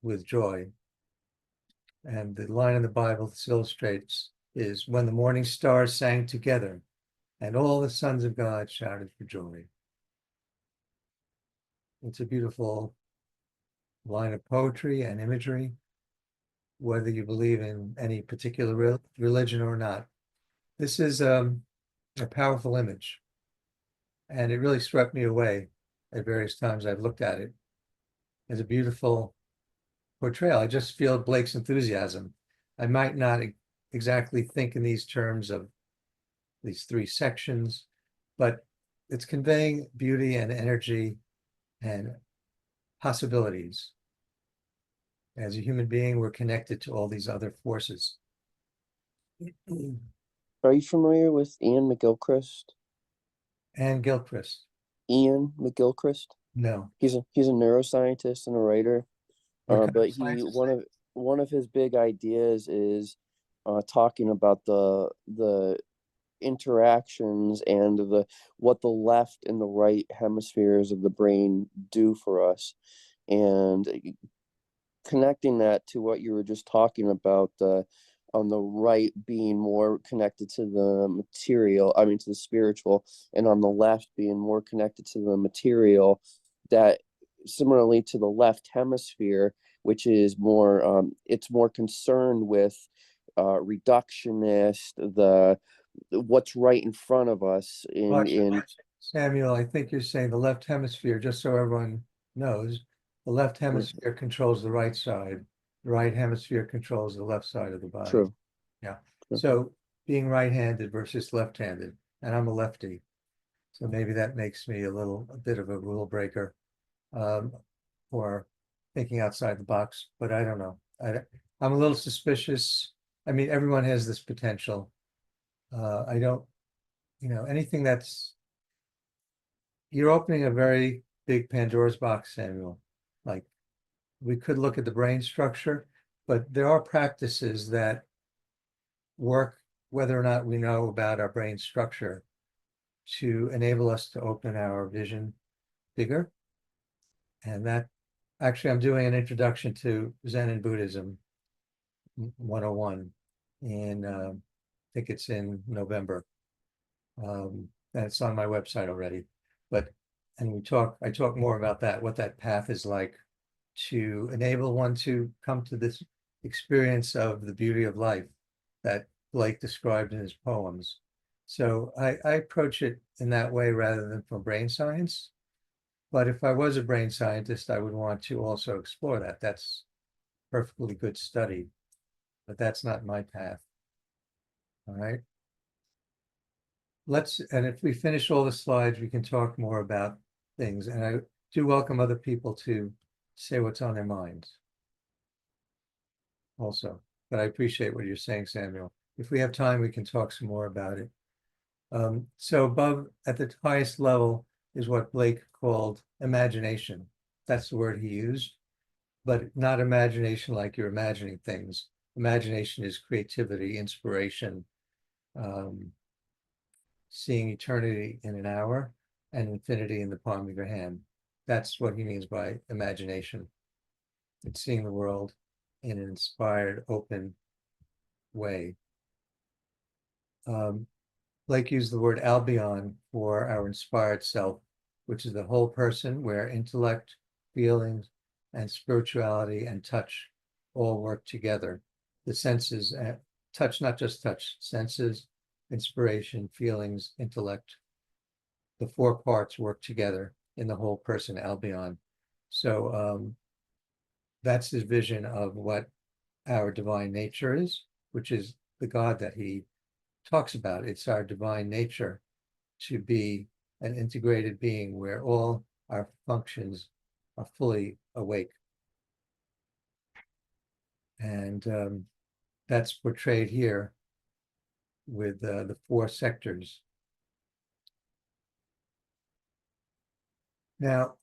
with joy. And the line in the Bible this illustrates is, when the morning stars sang together, and all the sons of God shouted for joy. It's a beautiful line of poetry and imagery, whether you believe in any particular religion or not. This is a powerful image, and it really swept me away at various times I've looked at it. As a beautiful portrayal. I just feel Blake's enthusiasm. I might not exactly think in these terms of these three sections, but it's conveying beauty and energy and possibilities. As a human being, we're connected to all these other forces. Are you familiar with Ian McGilchrist? And Gilchrist. Ian McGilchrist? No. He's a neuroscientist and a writer. But one of his big ideas is talking about the interactions and what the left and the right hemispheres of the brain do for us, and connecting that to what you were just talking about, on the right being more connected to the material, I mean to the spiritual, and on the left being more connected to the material, that similarly to the left hemisphere, which is more it's more concerned with reductionist, the what's right in front of us in Samuel, I think you're saying the left hemisphere, just so everyone knows, the left hemisphere controls the right side. The right hemisphere controls the left side of the body. True. Yeah. True. So being right-handed versus left-handed, and I'm a lefty. So maybe that makes me a bit of a rule breaker, or thinking outside the box, but I don't know. I'm a little suspicious. I mean, everyone has this potential. I don't, anything you're opening a very big Pandora's box, Samuel. Like, we could look at the brain structure, but there are practices that work, whether or not we know about our brain structure, to enable us to open our vision bigger. And that, actually, I'm doing an introduction to Zen and Buddhism 101, and I think it's in November. And it's on my website already. But, and I talk more about that, what that path is like to enable one to come to this experience of the beauty of life that Blake described in his poems. So I approach it in that way rather than from brain science. But if I was a brain scientist, I would want to also explore that. That's perfectly good study, but that's not my path. All right. And if we finish all the slides, we can talk more about things. And I do welcome other people to say what's on their minds also. But I appreciate what you're saying, Samuel. If we have time, we can talk some more about it. So above, at the highest level, is what Blake called imagination. That's the word he used, but not imagination like you're imagining things. Imagination is creativity, inspiration, seeing eternity in an hour and infinity in the palm of your hand. That's what he means by imagination. It's seeing the world in an inspired, open way. Blake used the word albion for our inspired self, which is the whole person where intellect, feelings, and spirituality and touch all work together. The senses, touch, not just touch, senses, inspiration, feelings, intellect, the four parts work together in the whole person, albion. So that's his vision of what our divine nature is, which is the God that he talks about. It's our divine nature to be an integrated being where all our functions are fully awake. And that's portrayed here with the four sectors. Now,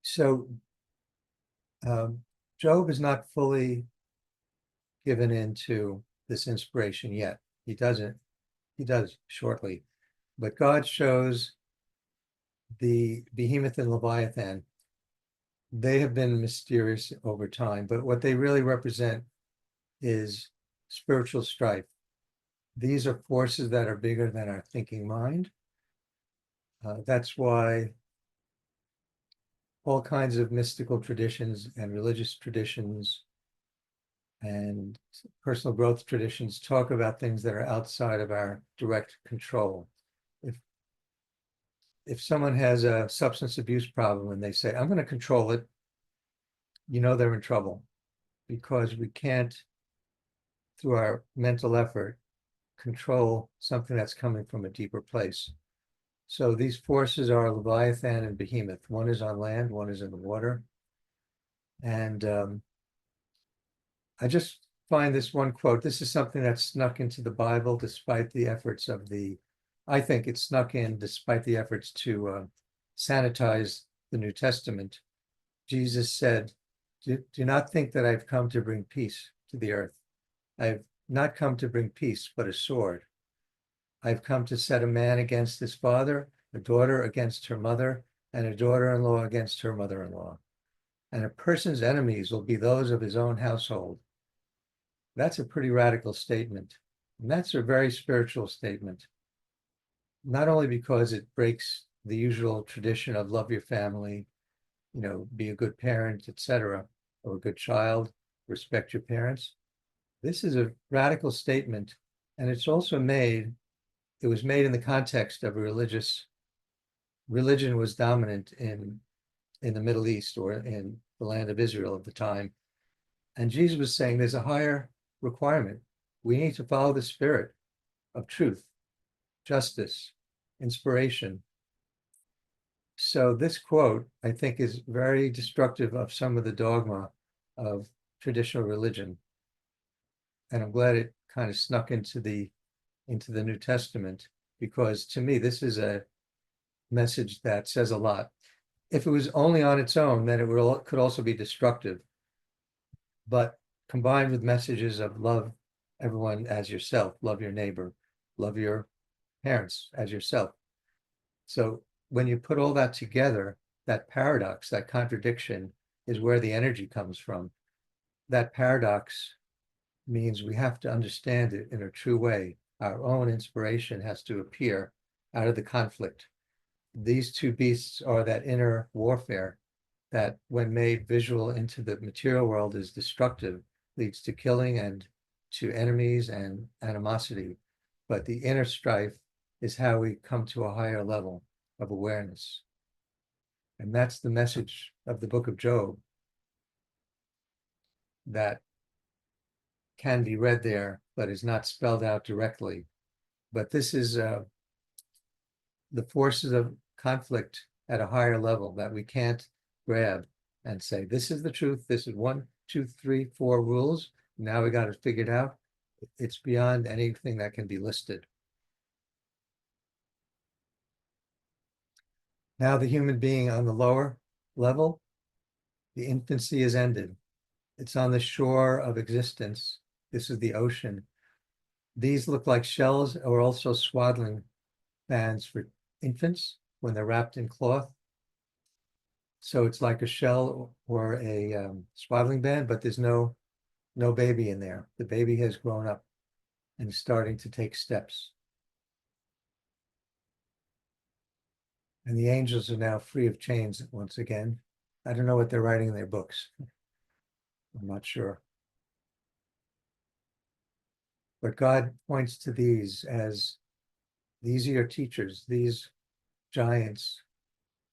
so Job is not fully given into this inspiration yet. He does shortly, but God shows the behemoth and Leviathan. They have been mysterious over time, but what they really represent is spiritual strife. These are forces that are bigger than our thinking mind. That's why all kinds of mystical traditions and religious traditions and personal growth traditions talk about things that are outside of our direct control. If someone has a substance abuse problem and they say, I'm going to control it, they're in trouble, because we can't, through our mental effort, control something that's coming from a deeper place. So these forces are Leviathan and Behemoth. One is on land, one is in the water. And I just find this one quote. This is something that snuck into the Bible despite the efforts of I think it snuck in despite the efforts to sanitize the New Testament. Jesus said, do not think that I've come to bring peace to the earth. I've not come to bring peace, but a sword. I've come to set a man against his father, a daughter against her mother, and a daughter-in-law against her mother-in-law. And a person's enemies will be those of his own household. That's a pretty radical statement. And that's a very spiritual statement. Not only because it breaks the usual tradition of love your family, be a good parent, etc., or a good child, respect your parents. This is a radical statement, and it was made in the context of a religion was dominant in the Middle East or in the land of Israel at the time. And Jesus was saying there's a higher requirement. We need to follow the spirit of truth, justice, inspiration. So this quote, I think, is very destructive of some of the dogma of traditional religion. And I'm glad it kind of snuck into the New Testament, because to me, this is a message that says a lot. If it was only on its own, then it could also be destructive. But combined with messages of love everyone as yourself, love your neighbor, love your parents as yourself. So when you put all that together, that paradox, that contradiction is where the energy comes from. That paradox means we have to understand it in a true way. Our own inspiration has to appear out of the conflict. These two beasts are that inner warfare that, when made visual into the material world, is destructive, leads to killing and to enemies and animosity. But the inner strife is how we come to a higher level of awareness. And that's the message of the book of Job that can be read there, but is not spelled out directly. But this is the forces of conflict at a higher level that we can't grab and say, this is the truth. This is 1, 2, 3, 4 rules. Now we got it figured out. It's beyond anything that can be listed. Now the human being on the lower level, the infancy is ended. It's on the shore of existence. This is the ocean. These look like shells or also swaddling bands for infants when they're wrapped in cloth. So it's like a shell or a swaddling band, but there's no baby in there. The baby has grown up and is starting to take steps. And the angels are now free of chains once again. I don't know what they're writing in their books. I'm not sure. But God points to these as, these are your teachers. These giants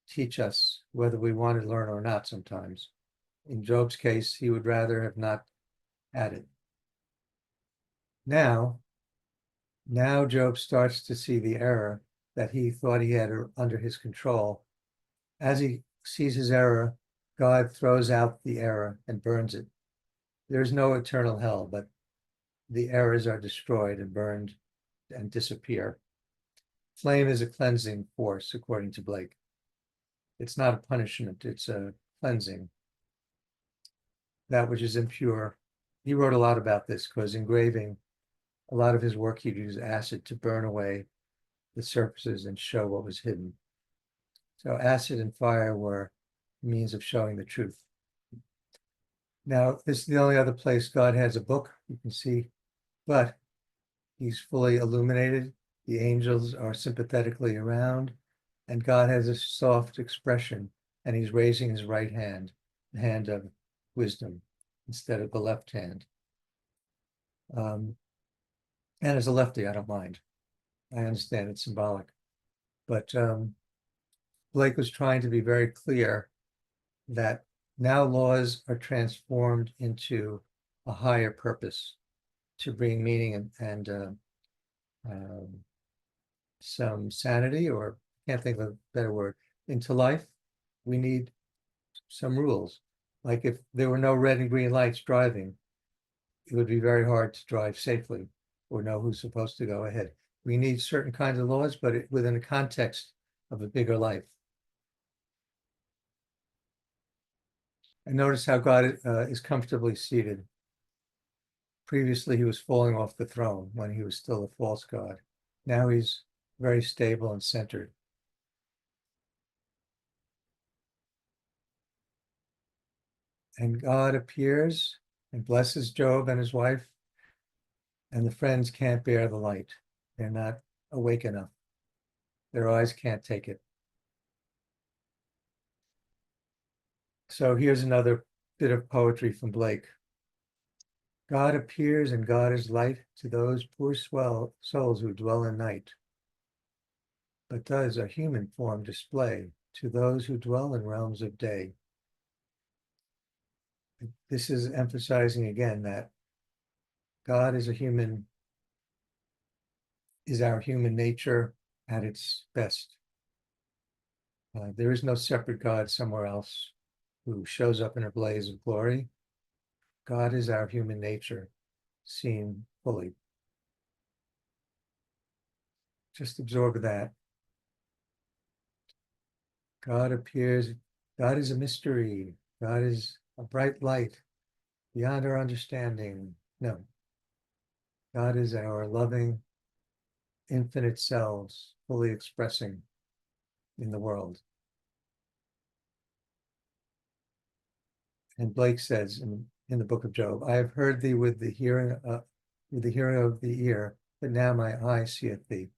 teach us whether we want to learn or not sometimes. In Job's case, he would rather have not had it. Now Job starts to see the error that he thought he had under his control. As he sees his error, God throws out the error and burns it. There's no eternal hell, but the errors are destroyed and burned and disappear. Flame is a cleansing force, according to Blake. It's not a punishment, it's a cleansing. That which is impure. He wrote a lot about this because engraving, a lot of his work, he'd use acid to burn away the surfaces and show what was hidden. So acid and fire were means of showing the truth. Now, this is the only other place God has a book, you can see, but he's fully illuminated. The angels are sympathetically around, and God has a soft expression, and he's raising his right hand, the hand of wisdom, instead of the left hand. And as a lefty, I don't mind. I understand it's symbolic. But Blake was trying to be very clear that now laws are transformed into a higher purpose to bring meaning and some sanity, or can't think of a better word, into life. We need some rules. Like if there were no red and green lights driving, it would be very hard to drive safely or know who's supposed to go ahead. We need certain kinds of laws, but within the context of a bigger life. And notice how God is comfortably seated. Previously, he was falling off the throne when he was still a false God. Now he's very stable and centered. And God appears and blesses Job and his wife, and the friends can't bear the light. They're not awake enough. Their eyes can't take it. So here's another bit of poetry from Blake. God appears and God is light to those poor souls who dwell in night, but does a human form display to those who dwell in realms of day. This is emphasizing again that God is our human nature at its best. There is no separate God somewhere else who shows up in a blaze of glory. God is our human nature seen fully. Just absorb that. God appears, God is a mystery. God is a bright light beyond our understanding. No. God is our loving, infinite selves fully expressing in the world. And Blake says in the book of Job, I have heard thee with the hearing of the ear, but now my eye seeth thee.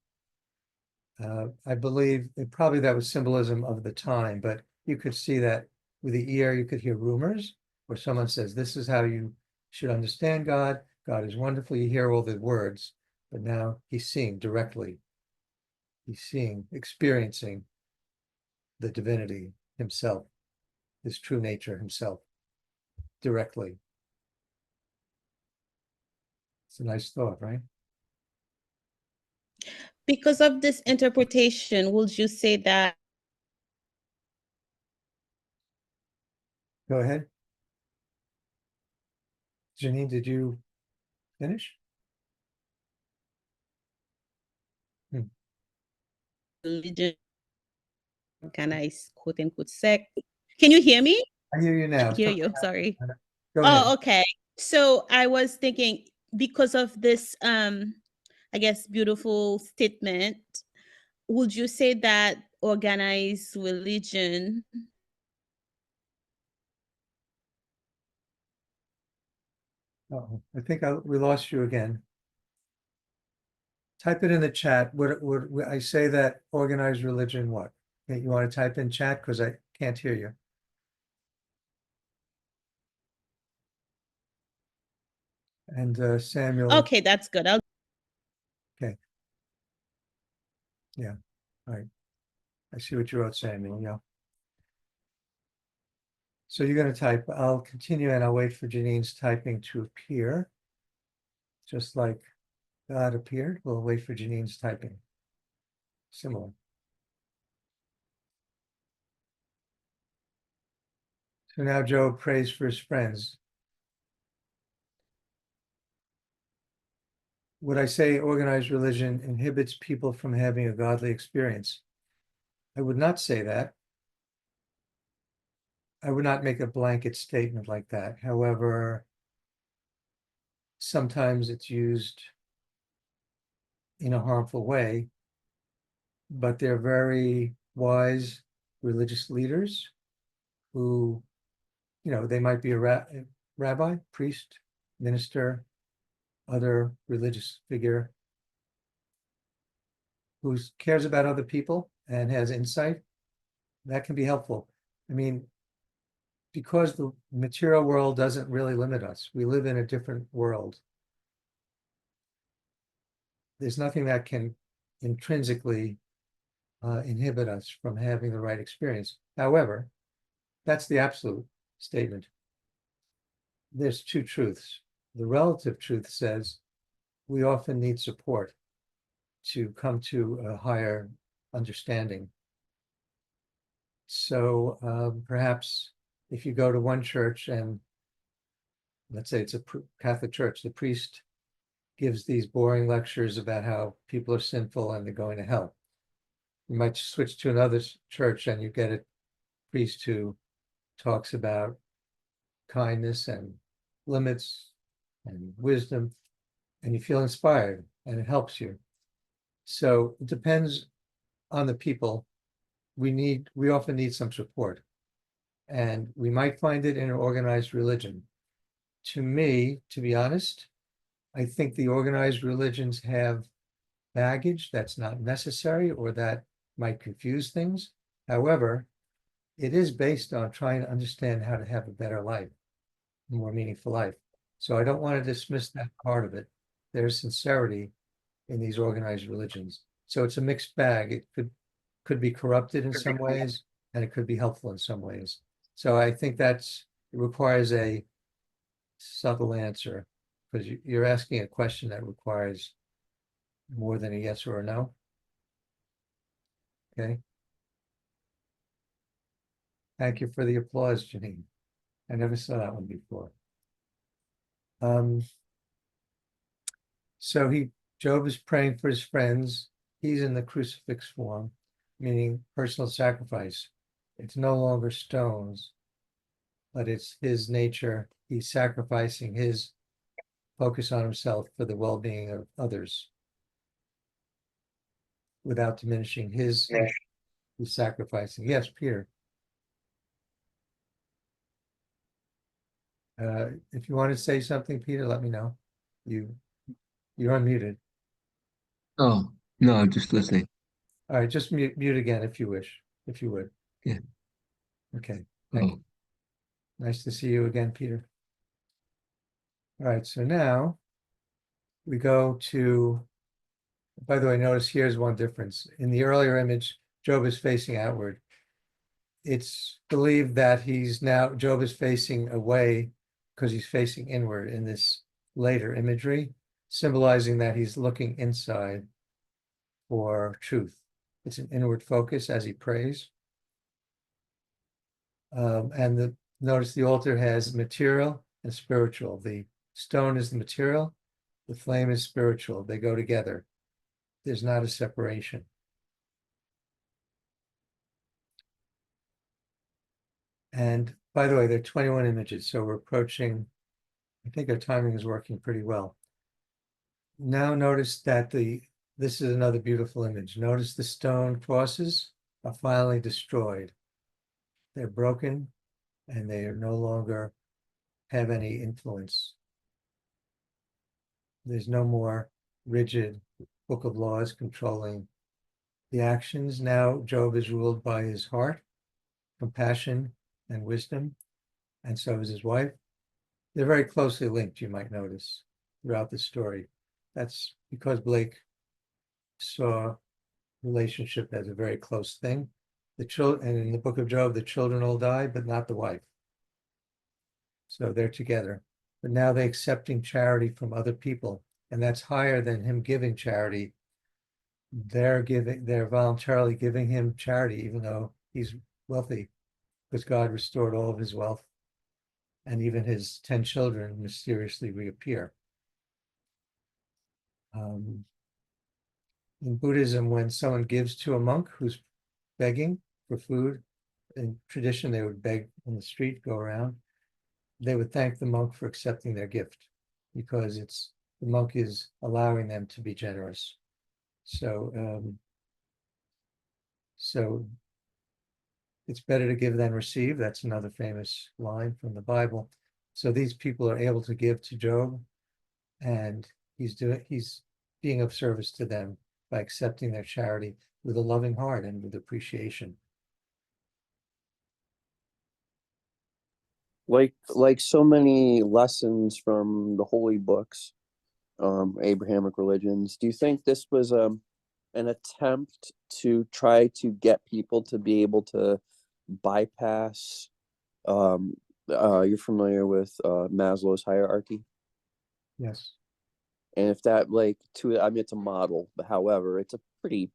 I believe probably that was symbolism of the time, but you could see that with the ear, you could hear rumors where someone says, this is how you should understand God. God is wonderful. You hear all the words, but now he's seeing directly. He's seeing, experiencing the divinity himself, his true nature himself, directly. It's a nice thought, right? Because of this interpretation, would you say that Go ahead. Janine, did you finish? religion organized quote unquote sect? Can you hear me? I hear you now. Hear you, sorry. Go ahead. Oh, okay. So I was thinking because of this I guess beautiful statement, would you say that organized religion I think we lost you again. Type it in the chat. Would I say that organized religion, what? You want to type in chat because I can't hear you. And Samuel. okay, that's good. Okay. Yeah. All right. I see what you wrote, Samuel. Yeah. So you're going to type. I'll continue and I'll wait for Janine's typing to appear. Just like God appeared, we'll wait for Janine's typing. Similar. So now Job prays for his friends. Would I say organized religion inhibits people from having a godly experience? I would not say that. I would not make a blanket statement like that. However, sometimes it's used in a harmful way, but they're very wise religious leaders who, they might be a rabbi, priest, minister, other religious figure who cares about other people and has insight. That can be helpful. I mean, because the material world doesn't really limit us. We live in a different world. There's nothing that can intrinsically inhibit us from having the right experience. However, that's the absolute statement. There's two truths. The relative truth says we often need support to come to a higher understanding. So perhaps if you go to one church and let's say it's a Catholic church, the priest gives these boring lectures about how people are sinful and they're going to hell. You might switch to another church and you get a priest who talks about kindness and limits and wisdom, and you feel inspired and it helps you. So it depends on the people. We often need some support. And we might find it in an organized religion. To me, to be honest, I think the organized religions have baggage that's not necessary or that might confuse things. However, it is based on trying to understand how to have a better life, a more meaningful life. So I don't want to dismiss that part of it. There's sincerity in these organized religions. So it's a mixed bag. It could be corrupted in some ways, and it could be helpful in some ways. So I think it requires a subtle answer, because you're asking a question that requires more than a yes or a no. Okay. Thank you for the applause, Janine. I never saw that one before. So Job is praying for his friends. He's in the crucifix form, meaning personal sacrifice. It's no longer stones, but it's his nature. He's sacrificing his focus on himself for the well-being of others without diminishing his sacrificing. Yes, Peter. If you want to say something, Peter, let me know. You're unmuted. Oh, no, I'm just listening. All right, just mute again if you wish, if you would. Yeah. Okay, thank Oh, you. Nice to see you again, Peter. All right, so now we go to, by the way, notice here's one difference. In the earlier image, Job is facing outward. It's believed that Job is facing away because he's facing inward in this later imagery, symbolizing that he's looking inside for truth. It's an inward focus as he prays. And notice the altar has material and spiritual. The stone is the material, the flame is spiritual. They go together. There's not a separation. And by the way, there are 21 images, so we're approaching, I think our timing is working pretty well. Now notice that this is another beautiful image. Notice the stone crosses are finally destroyed. They're broken and they are no longer have any influence. There's no more rigid book of laws controlling the actions. Now Job is ruled by his heart, compassion, and wisdom, and so is his wife. They're very closely linked, you might notice, throughout the story. That's because Blake saw relationship as a very close thing. And in the book of Job, the children all die, but not the wife. So they're together. But now they're accepting charity from other people, and that's higher than him giving charity. They're voluntarily giving him charity, even though he's wealthy, because God restored all of his wealth, and even his 10 children mysteriously reappear. In Buddhism, when someone gives to a monk who's begging for food, in tradition, they would beg on the street, go around, they would thank the monk for accepting their gift, because the monk is allowing them to be generous. So it's better to give than receive. That's another famous line from the Bible. So these people are able to give to Job, and he's being of service to them by accepting their charity with a loving heart and with appreciation. Like so many lessons from the holy books, Abrahamic religions, do you think this was an attempt to try to get people to be able to bypass you're familiar with Maslow's hierarchy? Yes. And if that I mean, it's a model, however, it's a pretty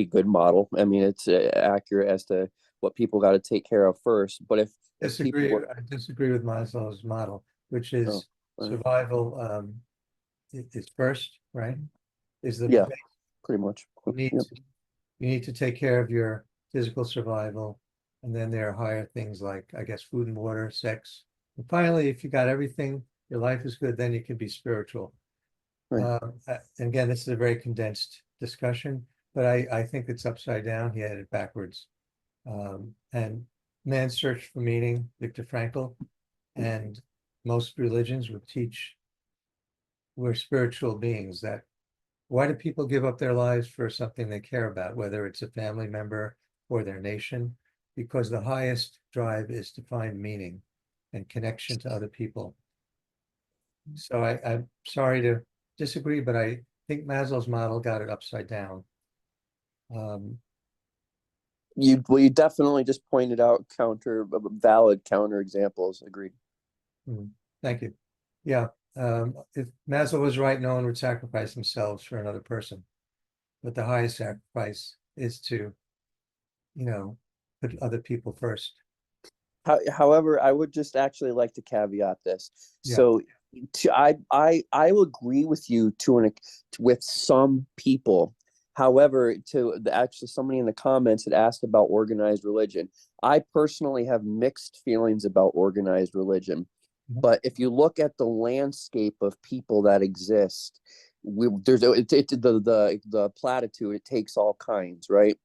good model. I mean, it's accurate as to what people got to take care of first. But if I disagree with Maslow's model, which is survival is first, right? Yeah, pretty much. You need to take care of your physical survival, and then there are higher things like, I guess, food and water, sex. And finally, if you got everything, your life is good, then you can be spiritual. Right. And again, this is a very condensed discussion, but I think it's upside down. He had it backwards. And Man's Search for Meaning, Viktor Frankl, and most religions would teach we're spiritual beings. That why do people give up their lives for something they care about, whether it's a family member or their nation? Because the highest drive is to find meaning and connection to other people. So I'm sorry to disagree, but I think Maslow's model got it upside down. You definitely just pointed out valid counter examples. Agreed. Thank you. Yeah, if Maslow was right, no one would sacrifice themselves for another person. But the highest sacrifice is to, put other people first. However, I would just actually like to caveat this. Yeah. So, I will agree with you with some people. However, actually somebody in the comments had asked about organized religion. I personally have mixed feelings about organized religion. But if you look at the landscape of people that exist, the platitude, it takes all kinds, right?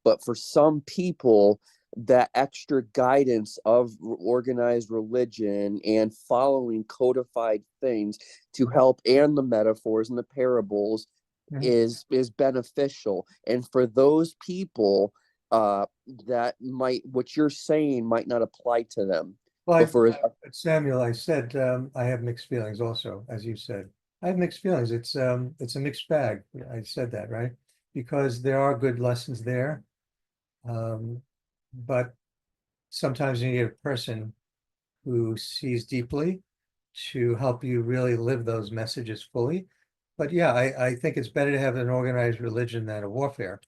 But for some people, that extra guidance of organized religion and following codified things to help, and the metaphors and the parables is beneficial. And for those people, that what you're saying might not apply to them. Well, For Samuel, I said I have mixed feelings also, as you said. I have mixed feelings. It's a mixed bag. I said that, right? Because there are good lessons there. But sometimes you need a person who sees deeply to help you really live those messages fully. But yeah, I think it's better to have an organized religion than a warfare.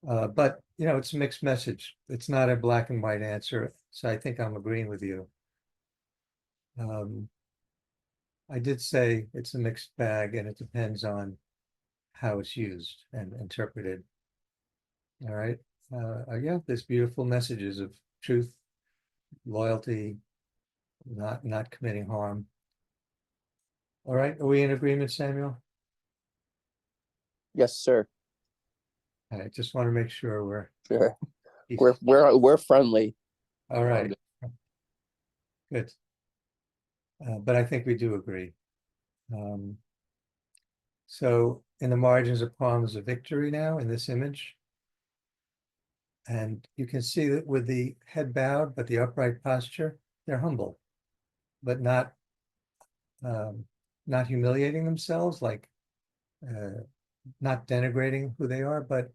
But it's a mixed message. It's not a black and white answer. So I think I'm agreeing with you. I did say it's a mixed bag, and it depends on how it's used and interpreted. All right. Yeah, there's beautiful messages of truth, loyalty, not committing harm. All right, are we in agreement, Samuel? yes, sir. I just want to make sure we're Sure. We're friendly. all right. Good. But I think we do agree. So in the margins of palms of victory now in this image. And you can see that with the head bowed, but the upright posture, they're humble, but not humiliating themselves, like not denigrating who they are, but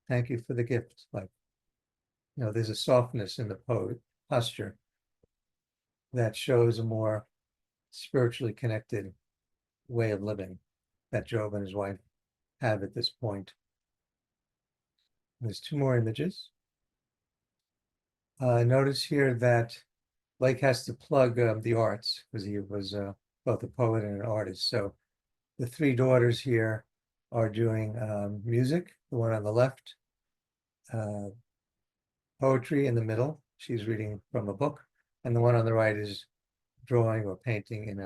thank you for the gift. Like, there's a softness in the posture that shows a more spiritually connected way of living that Job and his wife have at this point. There's two more images. Notice here that Blake has to plug the arts because he was both a poet and an artist. So the three daughters here are doing music, the one on the left, poetry in the middle. She's reading from a book, and the one on the right is drawing or painting in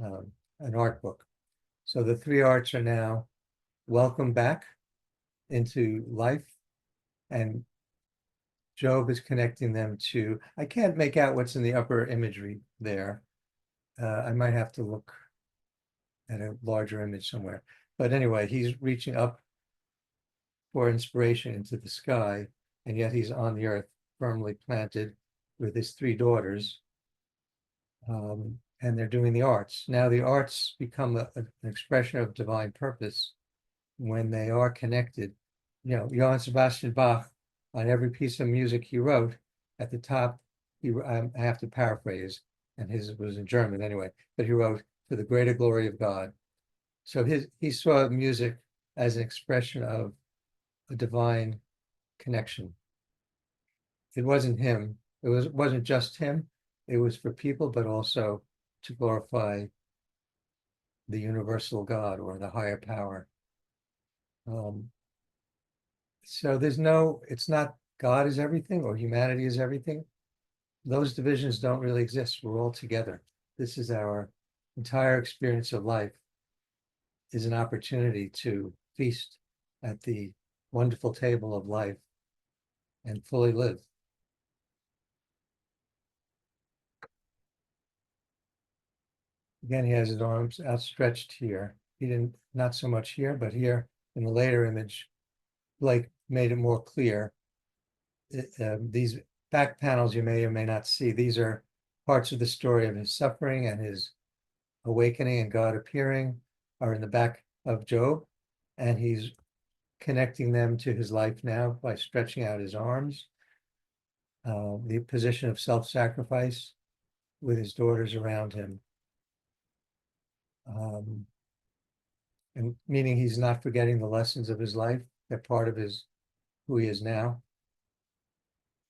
an art book. So the three arts are now welcome back into life, and Job is connecting them to, I can't make out what's in the upper imagery there. I might have to look at a larger image somewhere. But anyway, he's reaching up for inspiration into the sky, and yet he's on the earth, firmly planted with his three daughters. And they're doing the arts. Now the arts become an expression of divine purpose when they are connected. Johann Sebastian Bach, on every piece of music he wrote, at the top, I have to paraphrase, and his was in German anyway, but he wrote, "For the greater glory of God." So he saw music as an expression of a divine connection. It wasn't him. It wasn't just him. It was for people, but also to glorify the universal God or the higher power. So it's not God is everything or humanity is everything. Those divisions don't really exist. We're all together. This is our entire experience of life is an opportunity to feast at the wonderful table of life and fully live. Again, he has his arms outstretched here. He didn't, not so much here, but here in the later image, Blake made it more clear. These back panels you may or may not see. These are parts of the story of his suffering and his awakening and God appearing are in the back of Job. And he's connecting them to his life now by stretching out his arms. The position of self-sacrifice with his daughters around him. And meaning he's not forgetting the lessons of his life. They're part of his who he is now.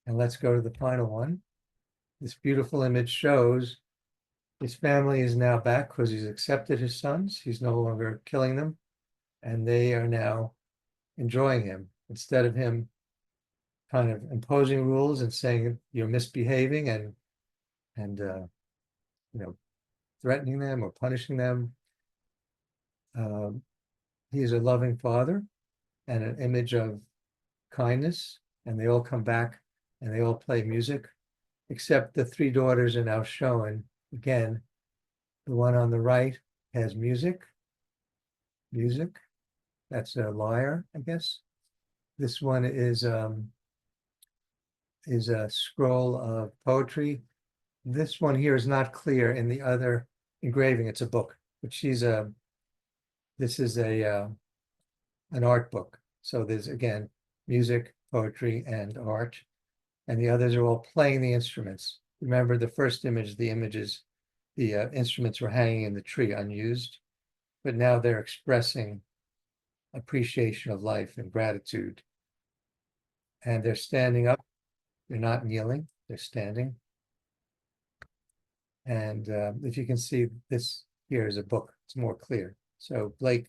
And let's go to the final one. This beautiful image shows his family is now back because he's accepted his sons. He's no longer killing them. And they are now enjoying him instead of him kind of imposing rules and saying you're misbehaving and threatening them or punishing them. He's a loving father and an image of kindness, and they all come back and they all play music, except the three daughters are now shown again. The one on the right has music. That's a lyre, I guess. This one is a scroll of poetry. This one here is not clear in the other engraving. It's a book, but this is an art book. So there's again music, poetry, and art, and the others are all playing the instruments. Remember the first image, the instruments were hanging in the tree unused, but now they're expressing appreciation of life and gratitude. And they're standing up. They're not kneeling, they're standing. And if you can see, this here is a book. It's more clear. So Blake,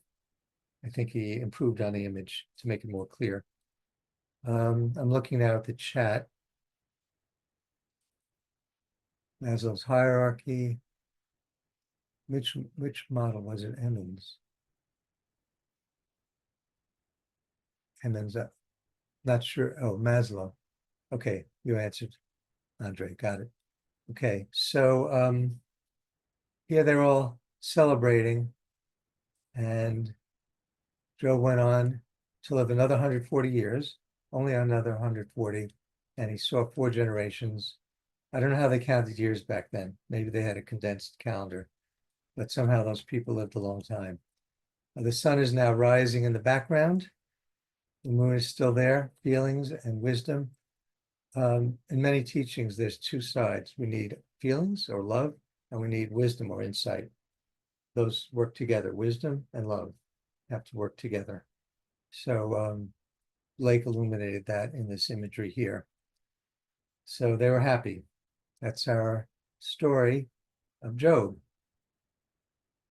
I think he improved on the image to make it more clear. I'm looking now at the chat. Maslow's hierarchy. Which model was it? Emmons. Emmons, not sure. Oh, Maslow. Okay, you answered, Andre. Got it. Okay, so here they're all celebrating, and Joe went on to live another 140 years, only another 140, and he saw 4 generations. I don't know how they counted years back then. Maybe they had a condensed calendar, but somehow those people lived a long time. The sun is now rising in the background. The moon is still there, feelings and wisdom. In many teachings, there's 2 sides. We need feelings or love, and we need wisdom or insight. Those work together. Wisdom and love have to work together. So Blake illuminated that in this imagery here. So they were happy. That's our story of Job.